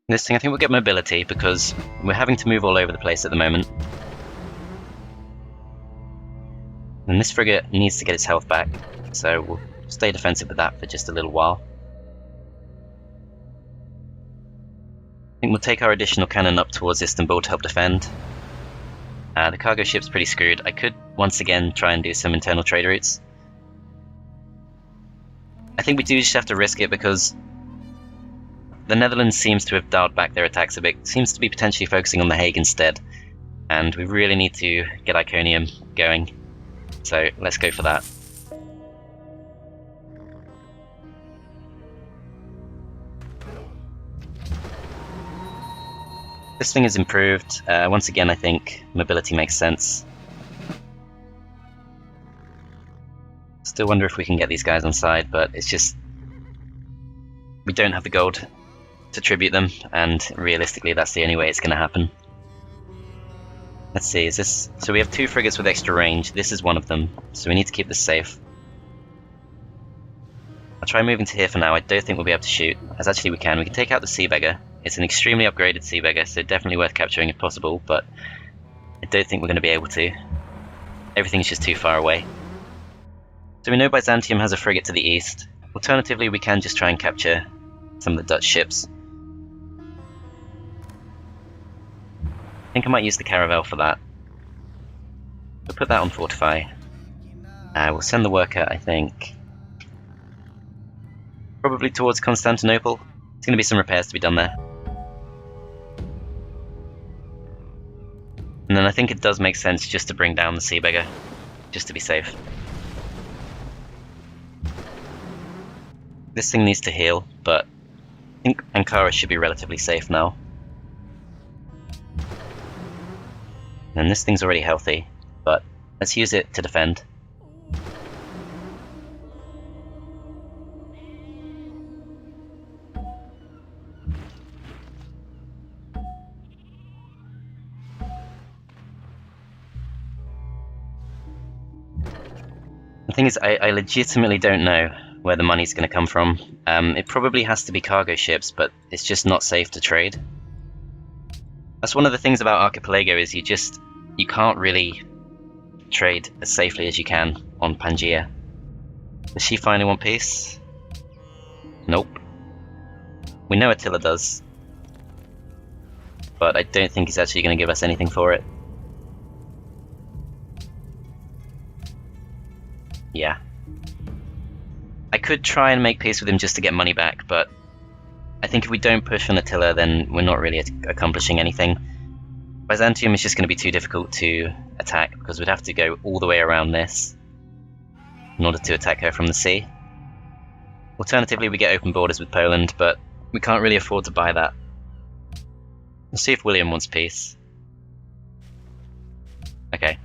This thing, I think we'll get mobility because we're having to move all over the place at the moment. And this frigate needs to get its health back, so we'll stay defensive with that for just a little while. I think we'll take our additional cannon up towards Istanbul to help defend. The cargo ship's pretty screwed. I could once again try and do some internal trade routes. I think we do just have to risk it because the Netherlands seems to have dialed back their attacks a bit, seems to be potentially focusing on The Hague instead, and we really need to get Iconium going, so let's go for that. This thing is improved. Once again, I think mobility makes sense. Still wonder if we can get these guys on side, but it's just we don't have the gold to tribute them, and realistically that's the only way it's going to happen. Let's see, is this... So we have 2 frigates with extra range, this is one of them, so we need to keep this safe. I'll try moving to here for now. I don't think we'll be able to shoot, as actually we can take out the Sea Beggar. It's an extremely upgraded Sea Beggar, so definitely worth capturing if possible, but I don't think we're going to be able to. Everything's just too far away. So we know Byzantium has a frigate to the east. Alternatively, we can just try and capture some of the Dutch ships. I think I might use the Caravel for that. We'll put that on Fortify. We'll send the worker, I think, probably towards Constantinople. There's going to be some repairs to be done there. And then I think it does make sense just to bring down the Sea Beggar, just to be safe. This thing needs to heal, but I think Ankara should be relatively safe now. And this thing's already healthy, but let's use it to defend. The thing is, I legitimately don't know where the money's going to come from. It probably has to be cargo ships, but it's just not safe to trade. That's one of the things about Archipelago, is you can't really trade as safely as you can on Pangaea. Does she finally want peace? Nope. We know Attila does, but I don't think he's actually going to give us anything for it. Yeah. I could try and make peace with him just to get money back, but I think if we don't push on Attila, then we're not really accomplishing anything. Byzantium is just going to be too difficult to attack, because we'd have to go all the way around this in order to attack her from the sea. Alternatively, we get open borders with Poland, but we can't really afford to buy that. Let's see if William wants peace. Okay.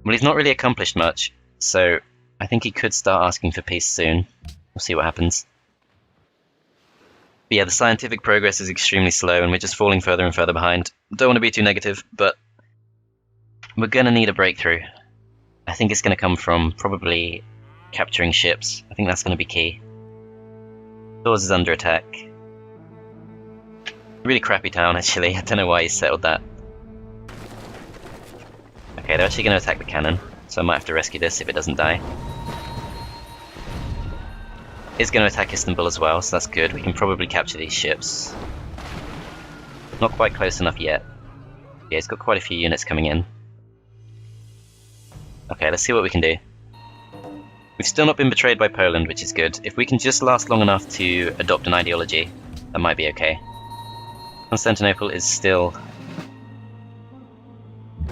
Well, he's not really accomplished much, so I think he could start asking for peace soon. We'll see what happens. But yeah, the scientific progress is extremely slow, and we're just falling further and further behind. Don't want to be too negative, but we're going to need a breakthrough. I think it's going to come from probably capturing ships. I think that's going to be key. Dawes is under attack. Really crappy town, actually. I don't know why he settled that. Okay, they're actually going to attack the cannon, so I might have to rescue this if it doesn't die. It's going to attack Istanbul as well, so that's good. We can probably capture these ships. Not quite close enough yet. Yeah, it's got quite a few units coming in. Okay, let's see what we can do. We've still not been betrayed by Poland, which is good. If we can just last long enough to adopt an ideology, that might be okay. Constantinople is still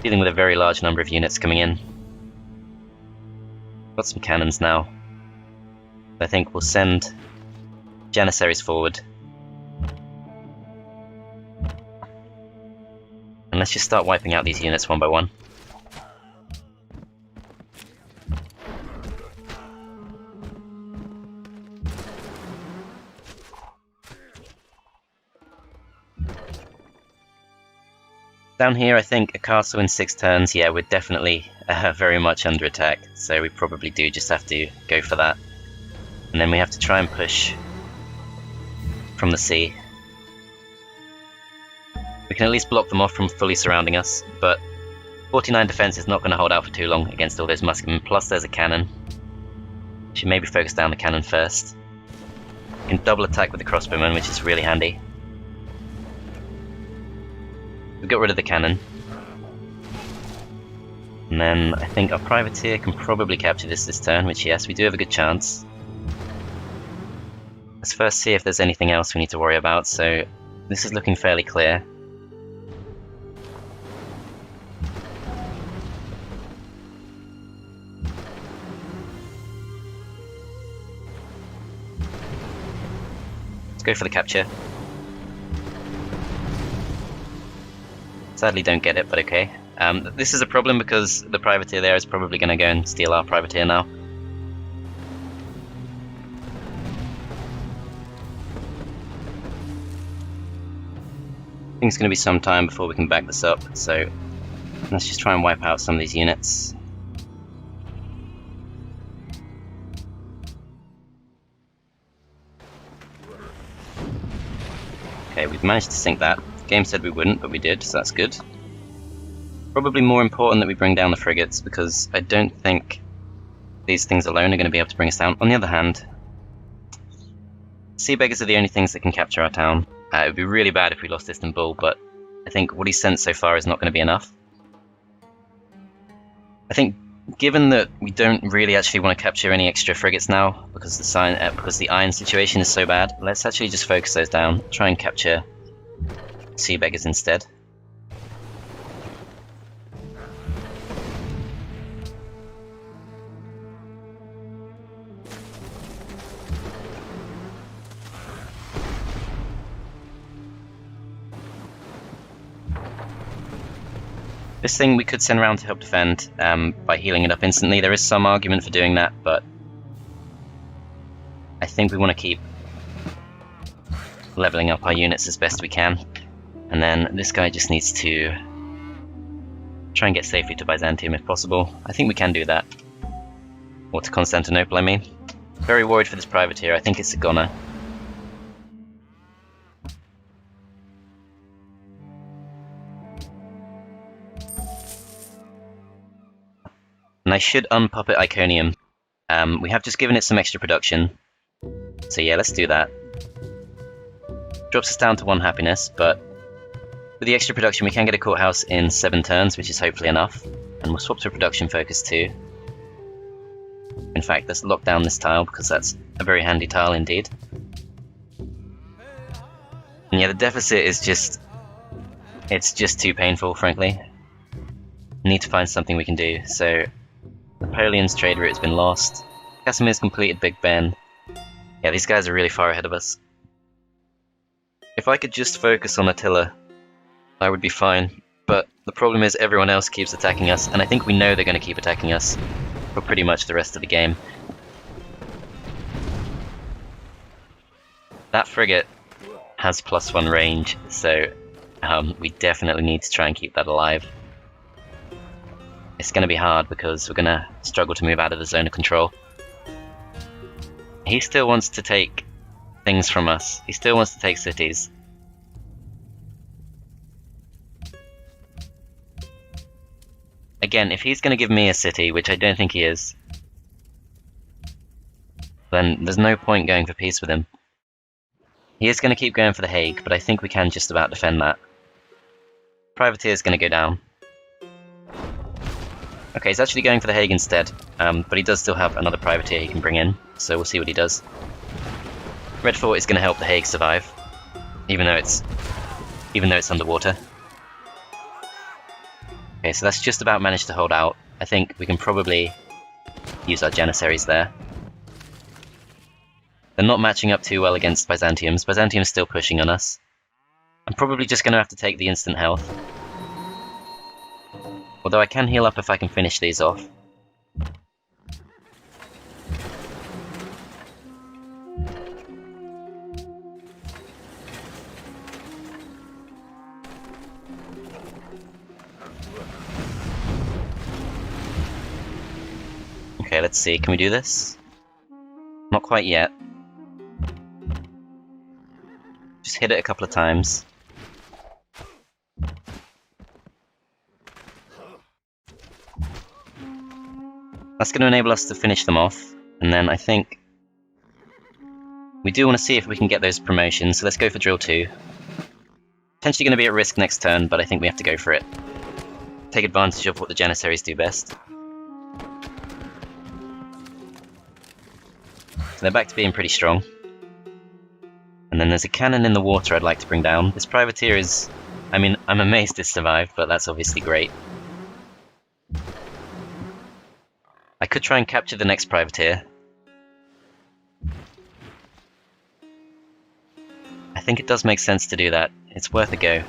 Dealing with a very large number of units coming in. Got some cannons now. I think we'll send Janissaries forward. And let's just start wiping out these units one by one. Down here, I think a castle in 6 turns, yeah, we're definitely very much under attack, so we probably do just have to go for that. And then we have to try and push from the sea. We can at least block them off from fully surrounding us, but 49 defense is not going to hold out for too long against all those musketmen, plus there's a cannon. Should maybe focus down the cannon first. We can double attack with the crossbowmen, which is really handy. We got rid of the cannon. And then I think our privateer can probably capture this turn, which yes, we do have a good chance. Let's first see if there's anything else we need to worry about, so this is looking fairly clear. Let's go for the capture. Sadly don't get it, but okay. This is a problem because the privateer there is probably going to go and steal our privateer now. I think it's going to be some time before we can back this up, so let's just try and wipe out some of these units. Okay, we've managed to sink that. The game said we wouldn't, but we did, so that's good. Probably more important that we bring down the frigates, because I don't think these things alone are going to be able to bring us down. On the other hand, sea beggars are the only things that can capture our town. It would be really bad if we lost Istanbul, but I think what he's sent so far is not going to be enough. I think, given that we don't really actually want to capture any extra frigates now, because the iron situation is so bad, let's actually just focus those down, try and capture sea beggars instead. This thing we could send around to help defend by healing it up instantly. There is some argument for doing that, but I think we want to keep leveling up our units as best we can. And then this guy just needs to try and get safely to Byzantium if possible. I think we can do that. Or to Constantinople, I mean. Very worried for this privateer. I think it's a goner. And I should unpuppet Iconium. We have just given it some extra production. So yeah, let's do that. Drops us down to 1 happiness, but with the extra production we can get a courthouse in 7 turns, which is hopefully enough. And we'll swap to a production focus too. In fact, let's lock down this tile, because that's a very handy tile indeed. And yeah, the deficit is it's just too painful, frankly. Need to find something we can do, so Napoleon's trade route has been lost. Casimir's completed Big Ben. Yeah, these guys are really far ahead of us. If I could just focus on Attila, I would be fine. But the problem is everyone else keeps attacking us, and I think we know they're going to keep attacking us for pretty much the rest of the game. That frigate has +1 range, so we definitely need to try and keep that alive. It's going to be hard because we're going to struggle to move out of the zone of control. He still wants to take things from us. He still wants to take cities. Again, if he's going to give me a city, which I don't think he is, then there's no point going for peace with him. He is going to keep going for the Hague, but I think we can just about defend that. Privateer is going to go down. Okay, he's actually going for the Hague instead, but he does still have another privateer he can bring in, so we'll see what he does. Red Fort is going to help the Hague survive, even though it's underwater. Okay, so that's just about managed to hold out. I think we can probably use our Janissaries there. They're not matching up too well against Byzantium's. Byzantium's still pushing on us. I'm probably just going to have to take the instant health. Although I can heal up if I can finish these off. Okay, let's see, can we do this? Not quite yet. Just hit it a couple of times. That's going to enable us to finish them off, and then I think we do want to see if we can get those promotions, so let's go for drill 2. Potentially going to be at risk next turn, but I think we have to go for it. Take advantage of what the Janissaries do best. So they're back to being pretty strong. And then there's a cannon in the water I'd like to bring down. This privateer is... I mean, I'm amazed it survived, but that's obviously great. I could try and capture the next privateer. I think it does make sense to do that. It's worth a go.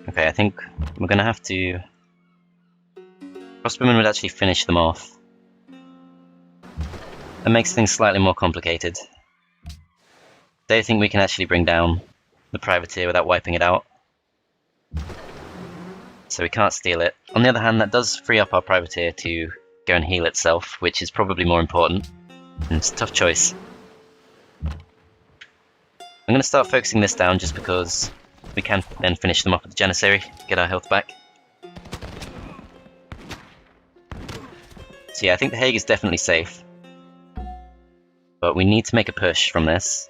Okay, I think we're going to have to... Crossbowmen would actually finish them off. That makes things slightly more complicated. They think we can actually bring down the privateer without wiping it out. So we can't steal it. On the other hand, that does free up our privateer to go and heal itself, which is probably more important. And it's a tough choice. I'm going to start focusing this down just because we can then finish them off with the Janissary, get our health back. So yeah, I think the Hague is definitely safe. But we need to make a push from this.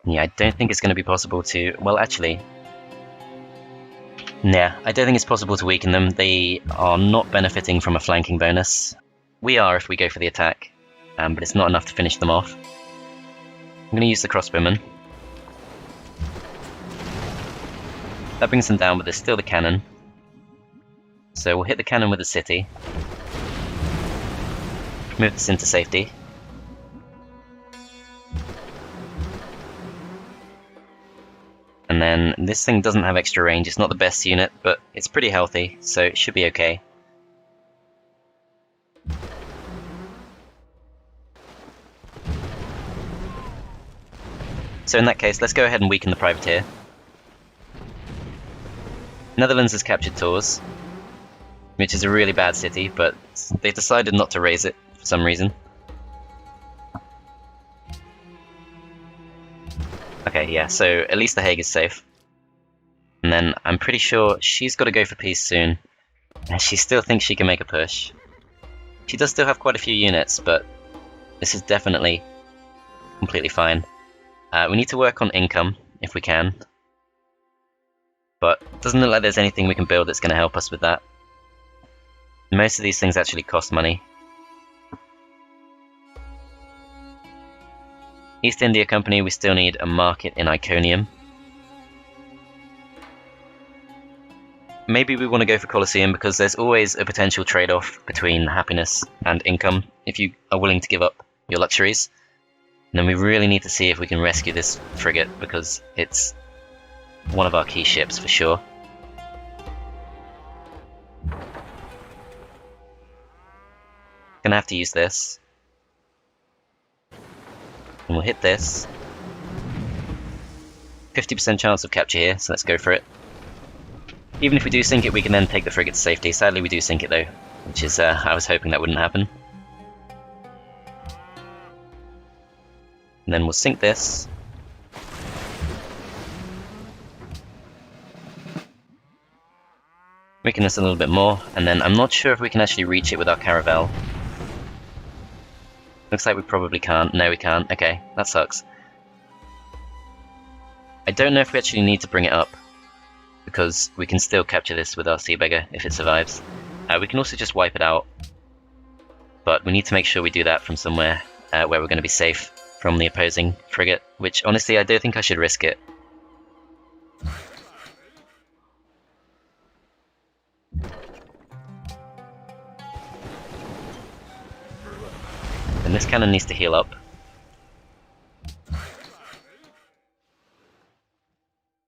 Yeah, I don't think it's going to be possible to... Well, actually... Yeah, I don't think it's possible to weaken them. They are not benefiting from a flanking bonus. We are if we go for the attack, but it's not enough to finish them off. I'm going to use the crossbowmen. That brings them down, but there's still the cannon. So we'll hit the cannon with the city. Move this into safety. And then this thing doesn't have extra range, it's not the best unit, but it's pretty healthy, so it should be okay. So in that case, let's go ahead and weaken the privateer. Netherlands has captured Tours, which is a really bad city, but they decided not to raise it for some reason. Okay, yeah, so at least the Hague is safe. And then I'm pretty sure she's got to go for peace soon, and she still thinks she can make a push. She does still have quite a few units, but this is definitely completely fine. We need to work on income, if we can. But it doesn't look like there's anything we can build that's going to help us with that. Most of these things actually cost money. East India Company, we still need a market in Iconium. Maybe we want to go for Colosseum because there's always a potential trade-off between happiness and income if you are willing to give up your luxuries. And then we really need to see if we can rescue this frigate because it's one of our key ships for sure. Gonna have to use this. And we'll hit this. 50% chance of capture here, so let's go for it. Even if we do sink it, we can then take the frigate to safety. Sadly, we do sink it though, which is, I was hoping that wouldn't happen. And then we'll sink this. Weaken this a little bit more, and then I'm not sure if we can actually reach it with our caravel. Looks like we probably can't. No, we can't. Okay, that sucks. I don't know if we actually need to bring it up, because we can still capture this with our sea beggar if it survives. We can also just wipe it out, but we need to make sure we do that from somewhere where we're going to be safe from the opposing frigate, which honestly I don't think I should risk it. And this cannon needs to heal up.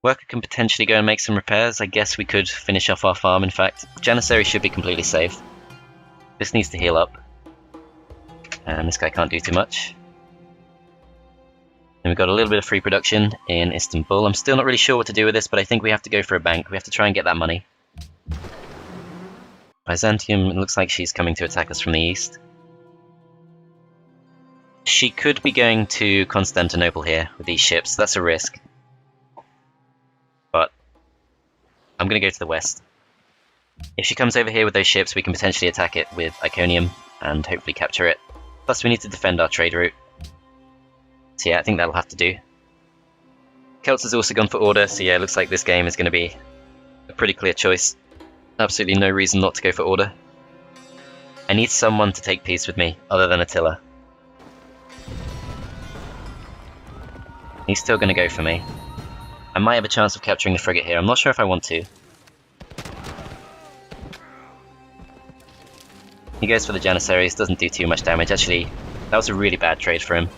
Worker can potentially go and make some repairs. I guess we could finish off our farm, in fact. Janissary should be completely safe. This needs to heal up. And this guy can't do too much. And we've got a little bit of free production in Istanbul. I'm still not really sure what to do with this, but I think we have to go for a bank. We have to try and get that money. Byzantium, it looks like she's coming to attack us from the east. She could be going to Constantinople here with these ships. That's a risk. But I'm going to go to the west. If she comes over here with those ships, we can potentially attack it with Iconium and hopefully capture it. Plus we need to defend our trade route. So yeah, I think that'll have to do. Celts has also gone for order, so yeah, it looks like this game is going to be a pretty clear choice. Absolutely no reason not to go for order. I need someone to take peace with me, other than Attila. He's still going to go for me. I might have a chance of capturing the frigate here. I'm not sure if I want to. He goes for the Janissaries, doesn't do too much damage. Actually, that was a really bad trade for him.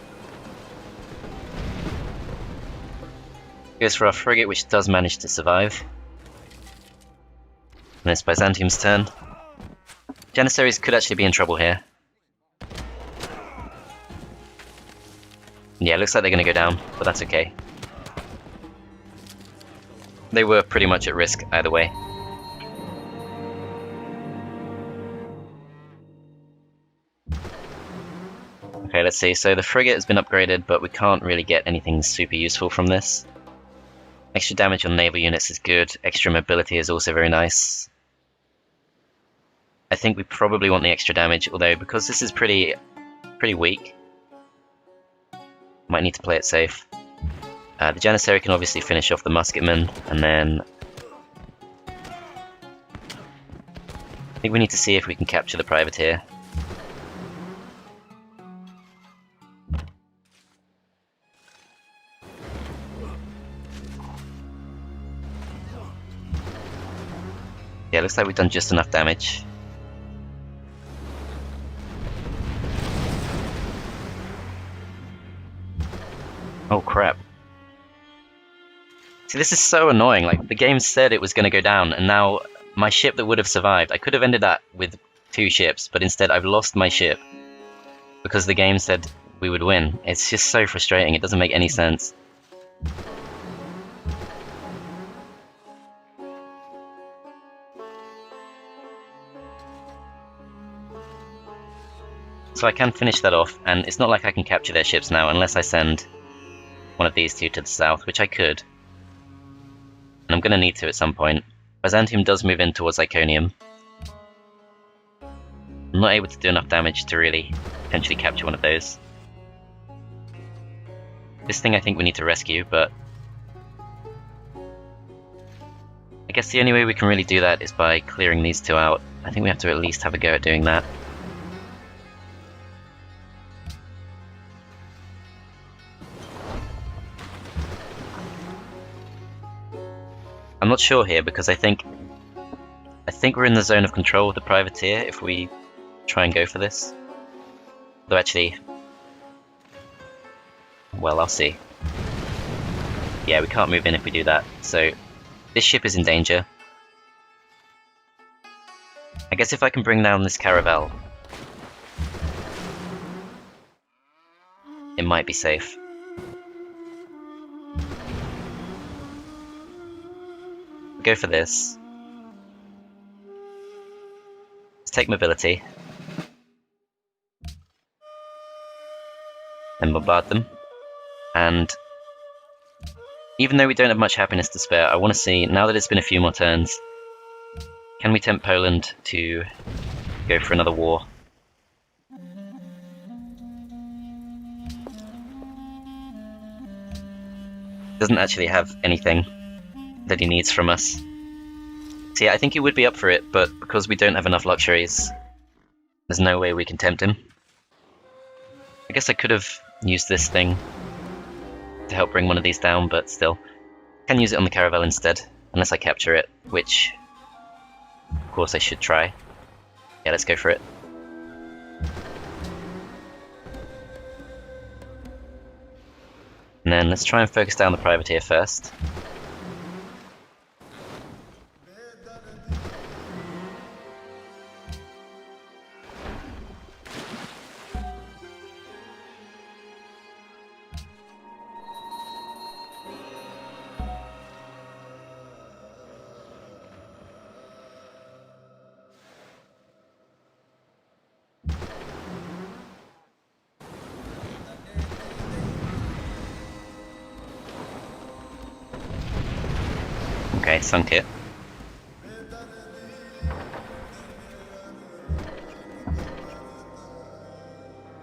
Goes for our frigate, which does manage to survive. And it's Byzantium's turn. Janissaries could actually be in trouble here. Yeah, looks like they're going to go down, but that's okay. They were pretty much at risk either way. Okay, let's see. So the frigate has been upgraded, but we can't really get anything super useful from this. Extra damage on naval units is good. Extra mobility is also very nice. I think we probably want the extra damage, although because this is pretty weak, might need to play it safe. The Janissary can obviously finish off the musketmen, and then I think we need to see if we can capture the privateer. Yeah, looks like we've done just enough damage. Oh crap. See, this is so annoying. Like, the game said it was going to go down, and now my ship that would have survived, I could have ended that with 2 ships, but instead I've lost my ship because the game said we would win. It's just so frustrating. It doesn't make any sense. So I can finish that off, and it's not like I can capture their ships now unless I send one of these 2 to the south, which I could. And I'm going to need to at some point. Byzantium does move in towards Iconium. I'm not able to do enough damage to really potentially capture one of those. This thing I think we need to rescue, but I guess the only way we can really do that is by clearing these 2 out. I think we have to at least have a go at doing that. I'm not sure here because I think we're in the zone of control with the privateer if we try and go for this. Though actually, well, I'll see. Yeah, we can't move in if we do that. So this ship is in danger. I guess if I can bring down this caravel, it might be safe. Go for this. Let's take mobility. And bombard them. And even though we don't have much happiness to spare, I want to see, now that it's been a few more turns, Can we tempt Poland to go for another war? Doesn't actually have anything that he needs from us. So yeah, I think he would be up for it, but because we don't have enough luxuries, there's no way we can tempt him. I guess I could have used this thing to help bring one of these down, but still. Can use it on the caravel instead, unless I capture it, which of course I should try. Yeah, let's go for it. And then let's try and focus down the privateer first. Okay, sunk it.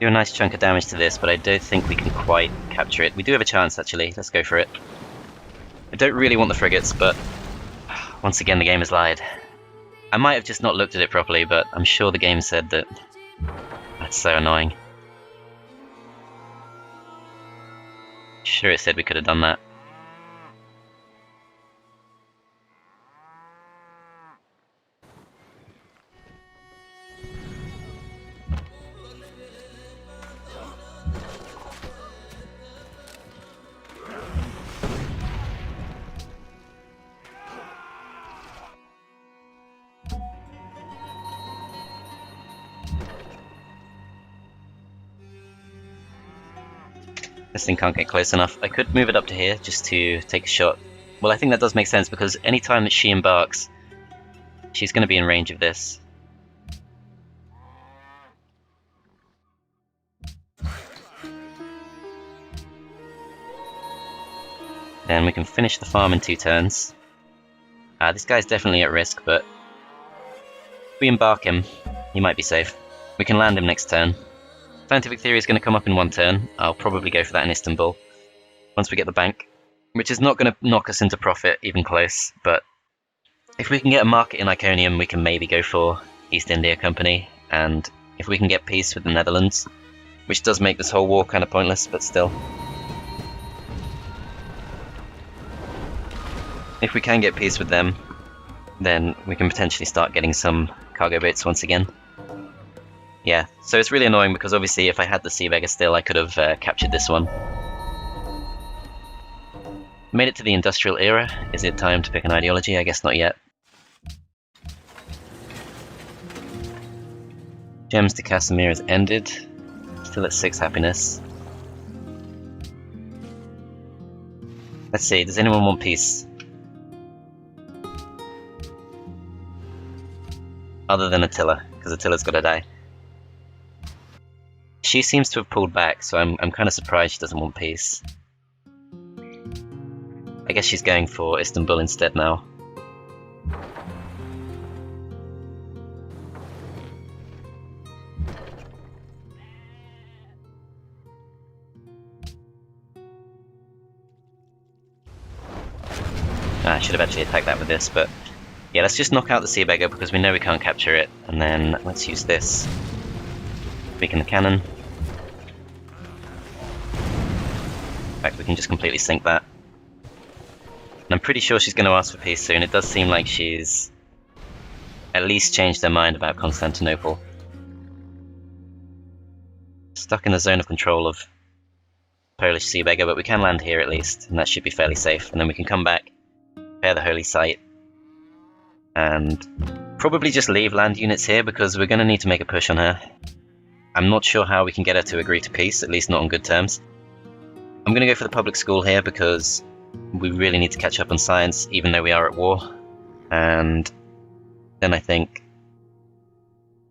Do a nice chunk of damage to this, but I don't think we can quite capture it. We do have a chance, actually. Let's go for it. I don't really want the frigates, but once again the game has lied. I might have just not looked at it properly, but I'm sure the game said that. That's so annoying. Sure, it said we could have done that. This thing can't get close enough. I could move it up to here just to take a shot. Well, I think that does make sense because any time that she embarks, she's going to be in range of this. Then we can finish the farm in 2 turns. This guy's definitely at risk, but if we embark him, he might be safe. We can land him next turn. Scientific theory is going to come up in 1 turn. I'll probably go for that in Istanbul once we get the bank, which is not going to knock us into profit even close, but if we can get a market in Iconium, we can maybe go for East India Company, and if we can get peace with the Netherlands, which does make this whole war kind of pointless, but still. If we can get peace with them, then we can potentially start getting some cargo boats once again. Yeah, so it's really annoying because obviously if I had the Sea Beggar still, I could have captured this one. Made it to the industrial era. Is it time to pick an ideology? I guess not yet. Gems to Casimir has ended. Still at 6 happiness. Let's see, does anyone want peace? Other than Attila, because Attila's got to die. She seems to have pulled back, so I'm kind of surprised she doesn't want peace. I guess she's going for Istanbul instead now. I should have actually attacked that with this, but yeah, let's just knock out the Sea Beggar because we know we can't capture it, and then let's use this. Weaken the cannon. In fact, we can just completely sink that. And I'm pretty sure she's going to ask for peace soon. It does seem like she's at least changed her mind about Constantinople. Stuck in the zone of control of Polish Sea Beggar, but we can land here at least, and that should be fairly safe. And then we can come back, prepare the Holy Site, and probably just leave land units here because we're going to need to make a push on her. I'm not sure how we can get her to agree to peace, at least not on good terms. I'm going to go for the public school here because we really need to catch up on science, even though we are at war. And then I think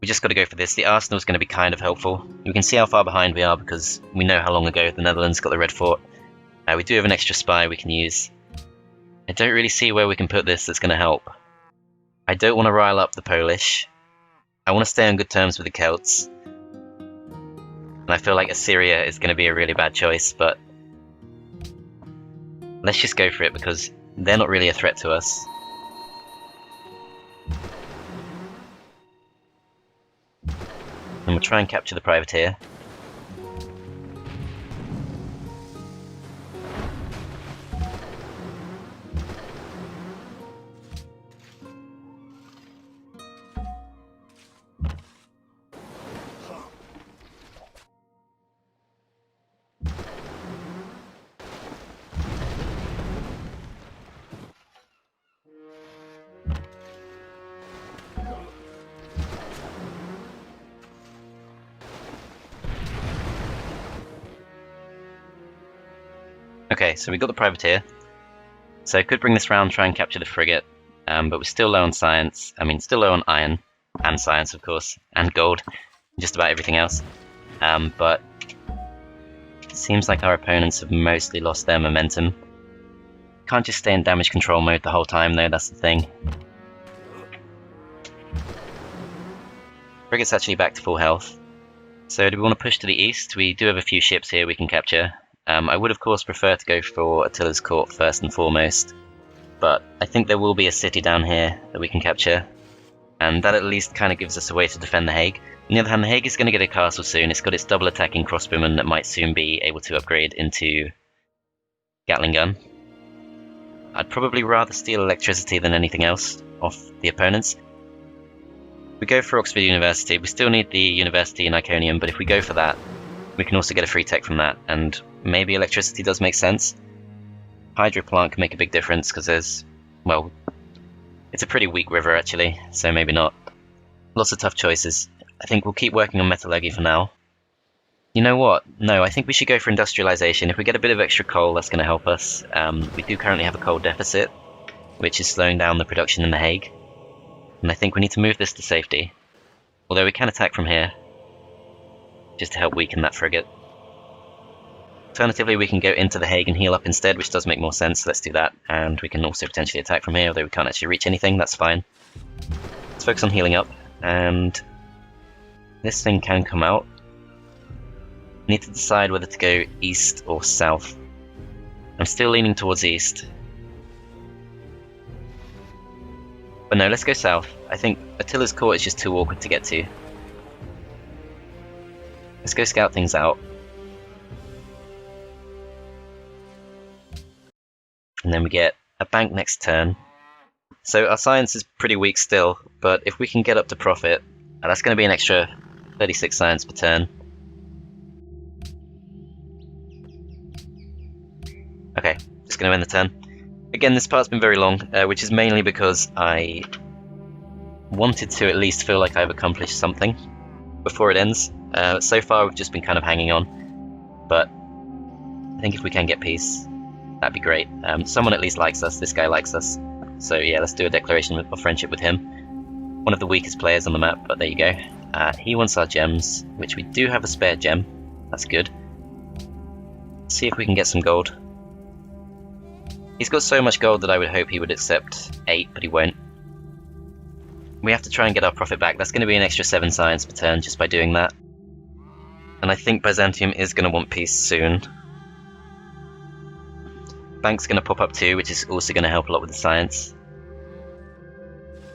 we just got to go for this. The arsenal is going to be kind of helpful. You can see how far behind we are because we know how long ago the Netherlands got the Red Fort. We do have an extra spy we can use. I don't really see where we can put this that's going to help. I don't want to rile up the Polish. I want to stay on good terms with the Celts. And I feel like Assyria is going to be a really bad choice, but let's just go for it because they're not really a threat to us. And we'll try and capture the privateer. Okay, so we got the privateer. So I could bring this round, try and capture the frigate, but we're still low on science. I mean, still low on iron, and science, of course, and gold, just about everything else. But it seems like our opponents have mostly lost their momentum. Can't just stay in damage control mode the whole time, though, that's the thing. Frigate's actually back to full health. So do we want to push to the east? We do have a few ships here we can capture. I would of course prefer to go for Attila's court first and foremost, but I think there will be a city down here that we can capture, and that at least kind of gives us a way to defend the Hague. On the other hand, the Hague is going to get a castle soon. It's got its double attacking crossbowmen that might soon be able to upgrade into Gatling gun. I'd probably rather steal electricity than anything else off the opponents. We go for Oxford University. We still need the university in Iconium, but if we go for that, we can also get a free tech from that, and maybe electricity does make sense. Hydro plant can make a big difference because there's, well, it's a pretty weak river actually, so maybe not. Lots of tough choices. I think we'll keep working on metallurgy for now. You know what? No, I think we should go for industrialization. If we get a bit of extra coal, that's going to help us. We do currently have a coal deficit, which is slowing down the production in The Hague. And I think we need to move this to safety. Although we can attack from here, just to help weaken that frigate. Alternatively, we can go into The Hague and heal up instead, which does make more sense, so let's do that. And we can also potentially attack from here, although we can't actually reach anything, that's fine. Let's focus on healing up, and this thing can come out. We need to decide whether to go east or south. I'm still leaning towards east. But no, let's go south. I think Attila's court is just too awkward to get to. Let's go scout things out. And then we get a bank next turn. So our science is pretty weak still, but if we can get up to profit, that's going to be an extra 36 science per turn. Okay, just going to end the turn. Again, this part's been very long, which is mainly because I wanted to at least feel like I've accomplished something before it ends. So far we've just been kind of hanging on, but I think if we can get peace, that'd be great. Someone at least likes us, this guy likes us, so yeah, let's do a declaration of friendship with him. One of the weakest players on the map, but there you go. He wants our gems, which we do have a spare gem, that's good. Let's see if we can get some gold. He's got so much gold that I would hope he would accept 8, but he won't. We have to try and get our profit back. That's going to be an extra 7 science per turn just by doing that. And I think Byzantium is going to want peace soon. Bank's going to pop up too, which is also going to help a lot with the science.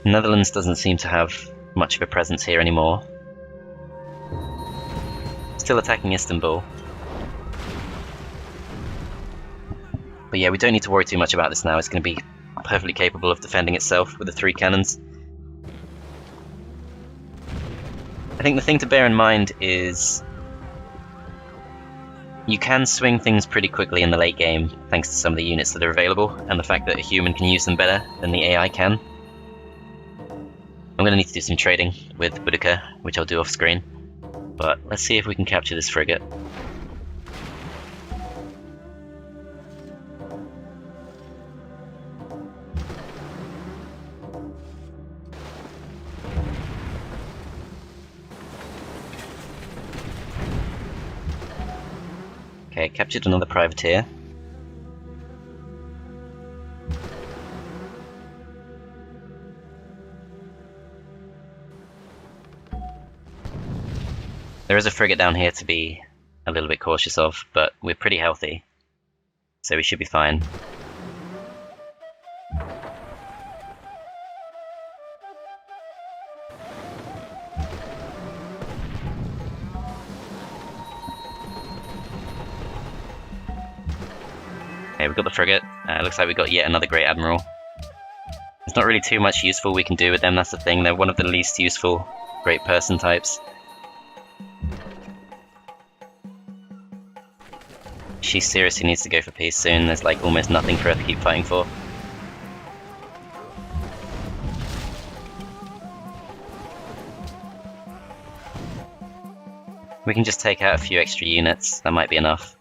Netherlands doesn't seem to have much of a presence here anymore. Still attacking Istanbul. But yeah, we don't need to worry too much about this now. It's going to be perfectly capable of defending itself with the 3 cannons. I think the thing to bear in mind is you can swing things pretty quickly in the late game thanks to some of the units that are available and the fact that a human can use them better than the AI can. I'm going to need to do some trading with Boudica, which I'll do off screen. But let's see if we can capture this frigate. Okay, captured another privateer. There is a frigate down here to be a little bit cautious of, but we're pretty healthy, so we should be fine. Okay, we've got the frigate. Looks like we've got yet another Great Admiral. There's not really too much useful we can do with them, that's the thing. They're one of the least useful Great Person types. She seriously needs to go for peace soon. There's like almost nothing for her to keep fighting for. We can just take out a few extra units, that might be enough.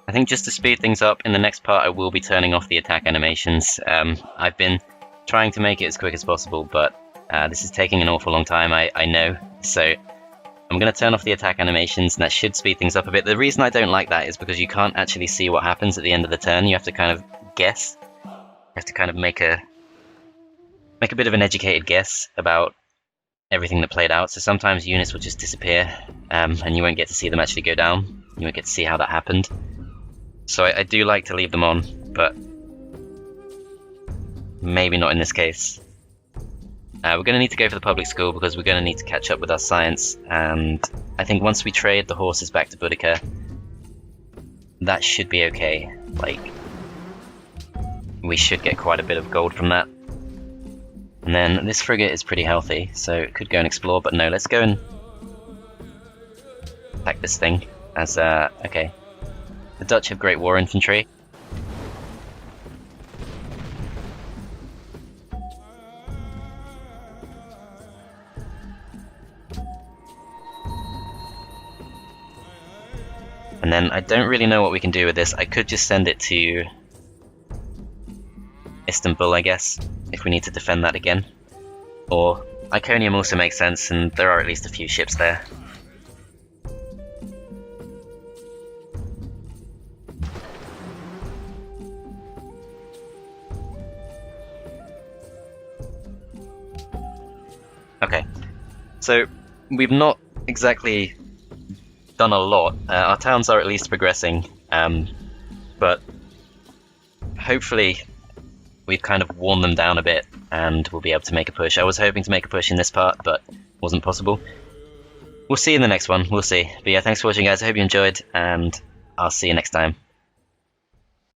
I think just to speed things up, in the next part I will be turning off the attack animations. I've been trying to make it as quick as possible, but this is taking an awful long time, I know. So I'm going to turn off the attack animations, and that should speed things up a bit. The reason I don't like that is because you can't actually see what happens at the end of the turn. You have to kind of guess. You have to kind of make a bit of an educated guess about everything that played out. So sometimes units will just disappear, and you won't get to see them actually go down. You won't get to see how that happened. So I do like to leave them on, but maybe not in this case. We're going to need to go for the public school because we're going to need to catch up with our science, and I think once we trade the horses back to Boudica, that should be okay. Like, we should get quite a bit of gold from that. And then this frigate is pretty healthy, so it could go and explore, but no, let's go and attack this thing as, okay. The Dutch have great war infantry. And then I don't really know what we can do with this. I could just send it to Istanbul, I guess, if we need to defend that again. Or Iconium also makes sense, and there are at least a few ships there. Okay, so we've not exactly done a lot. Our towns are at least progressing, but hopefully we've kind of worn them down a bit and we'll be able to make a push. I was hoping to make a push in this part, but wasn't possible. We'll see in the next one, we'll see. But yeah, thanks for watching guys, I hope you enjoyed, and I'll see you next time.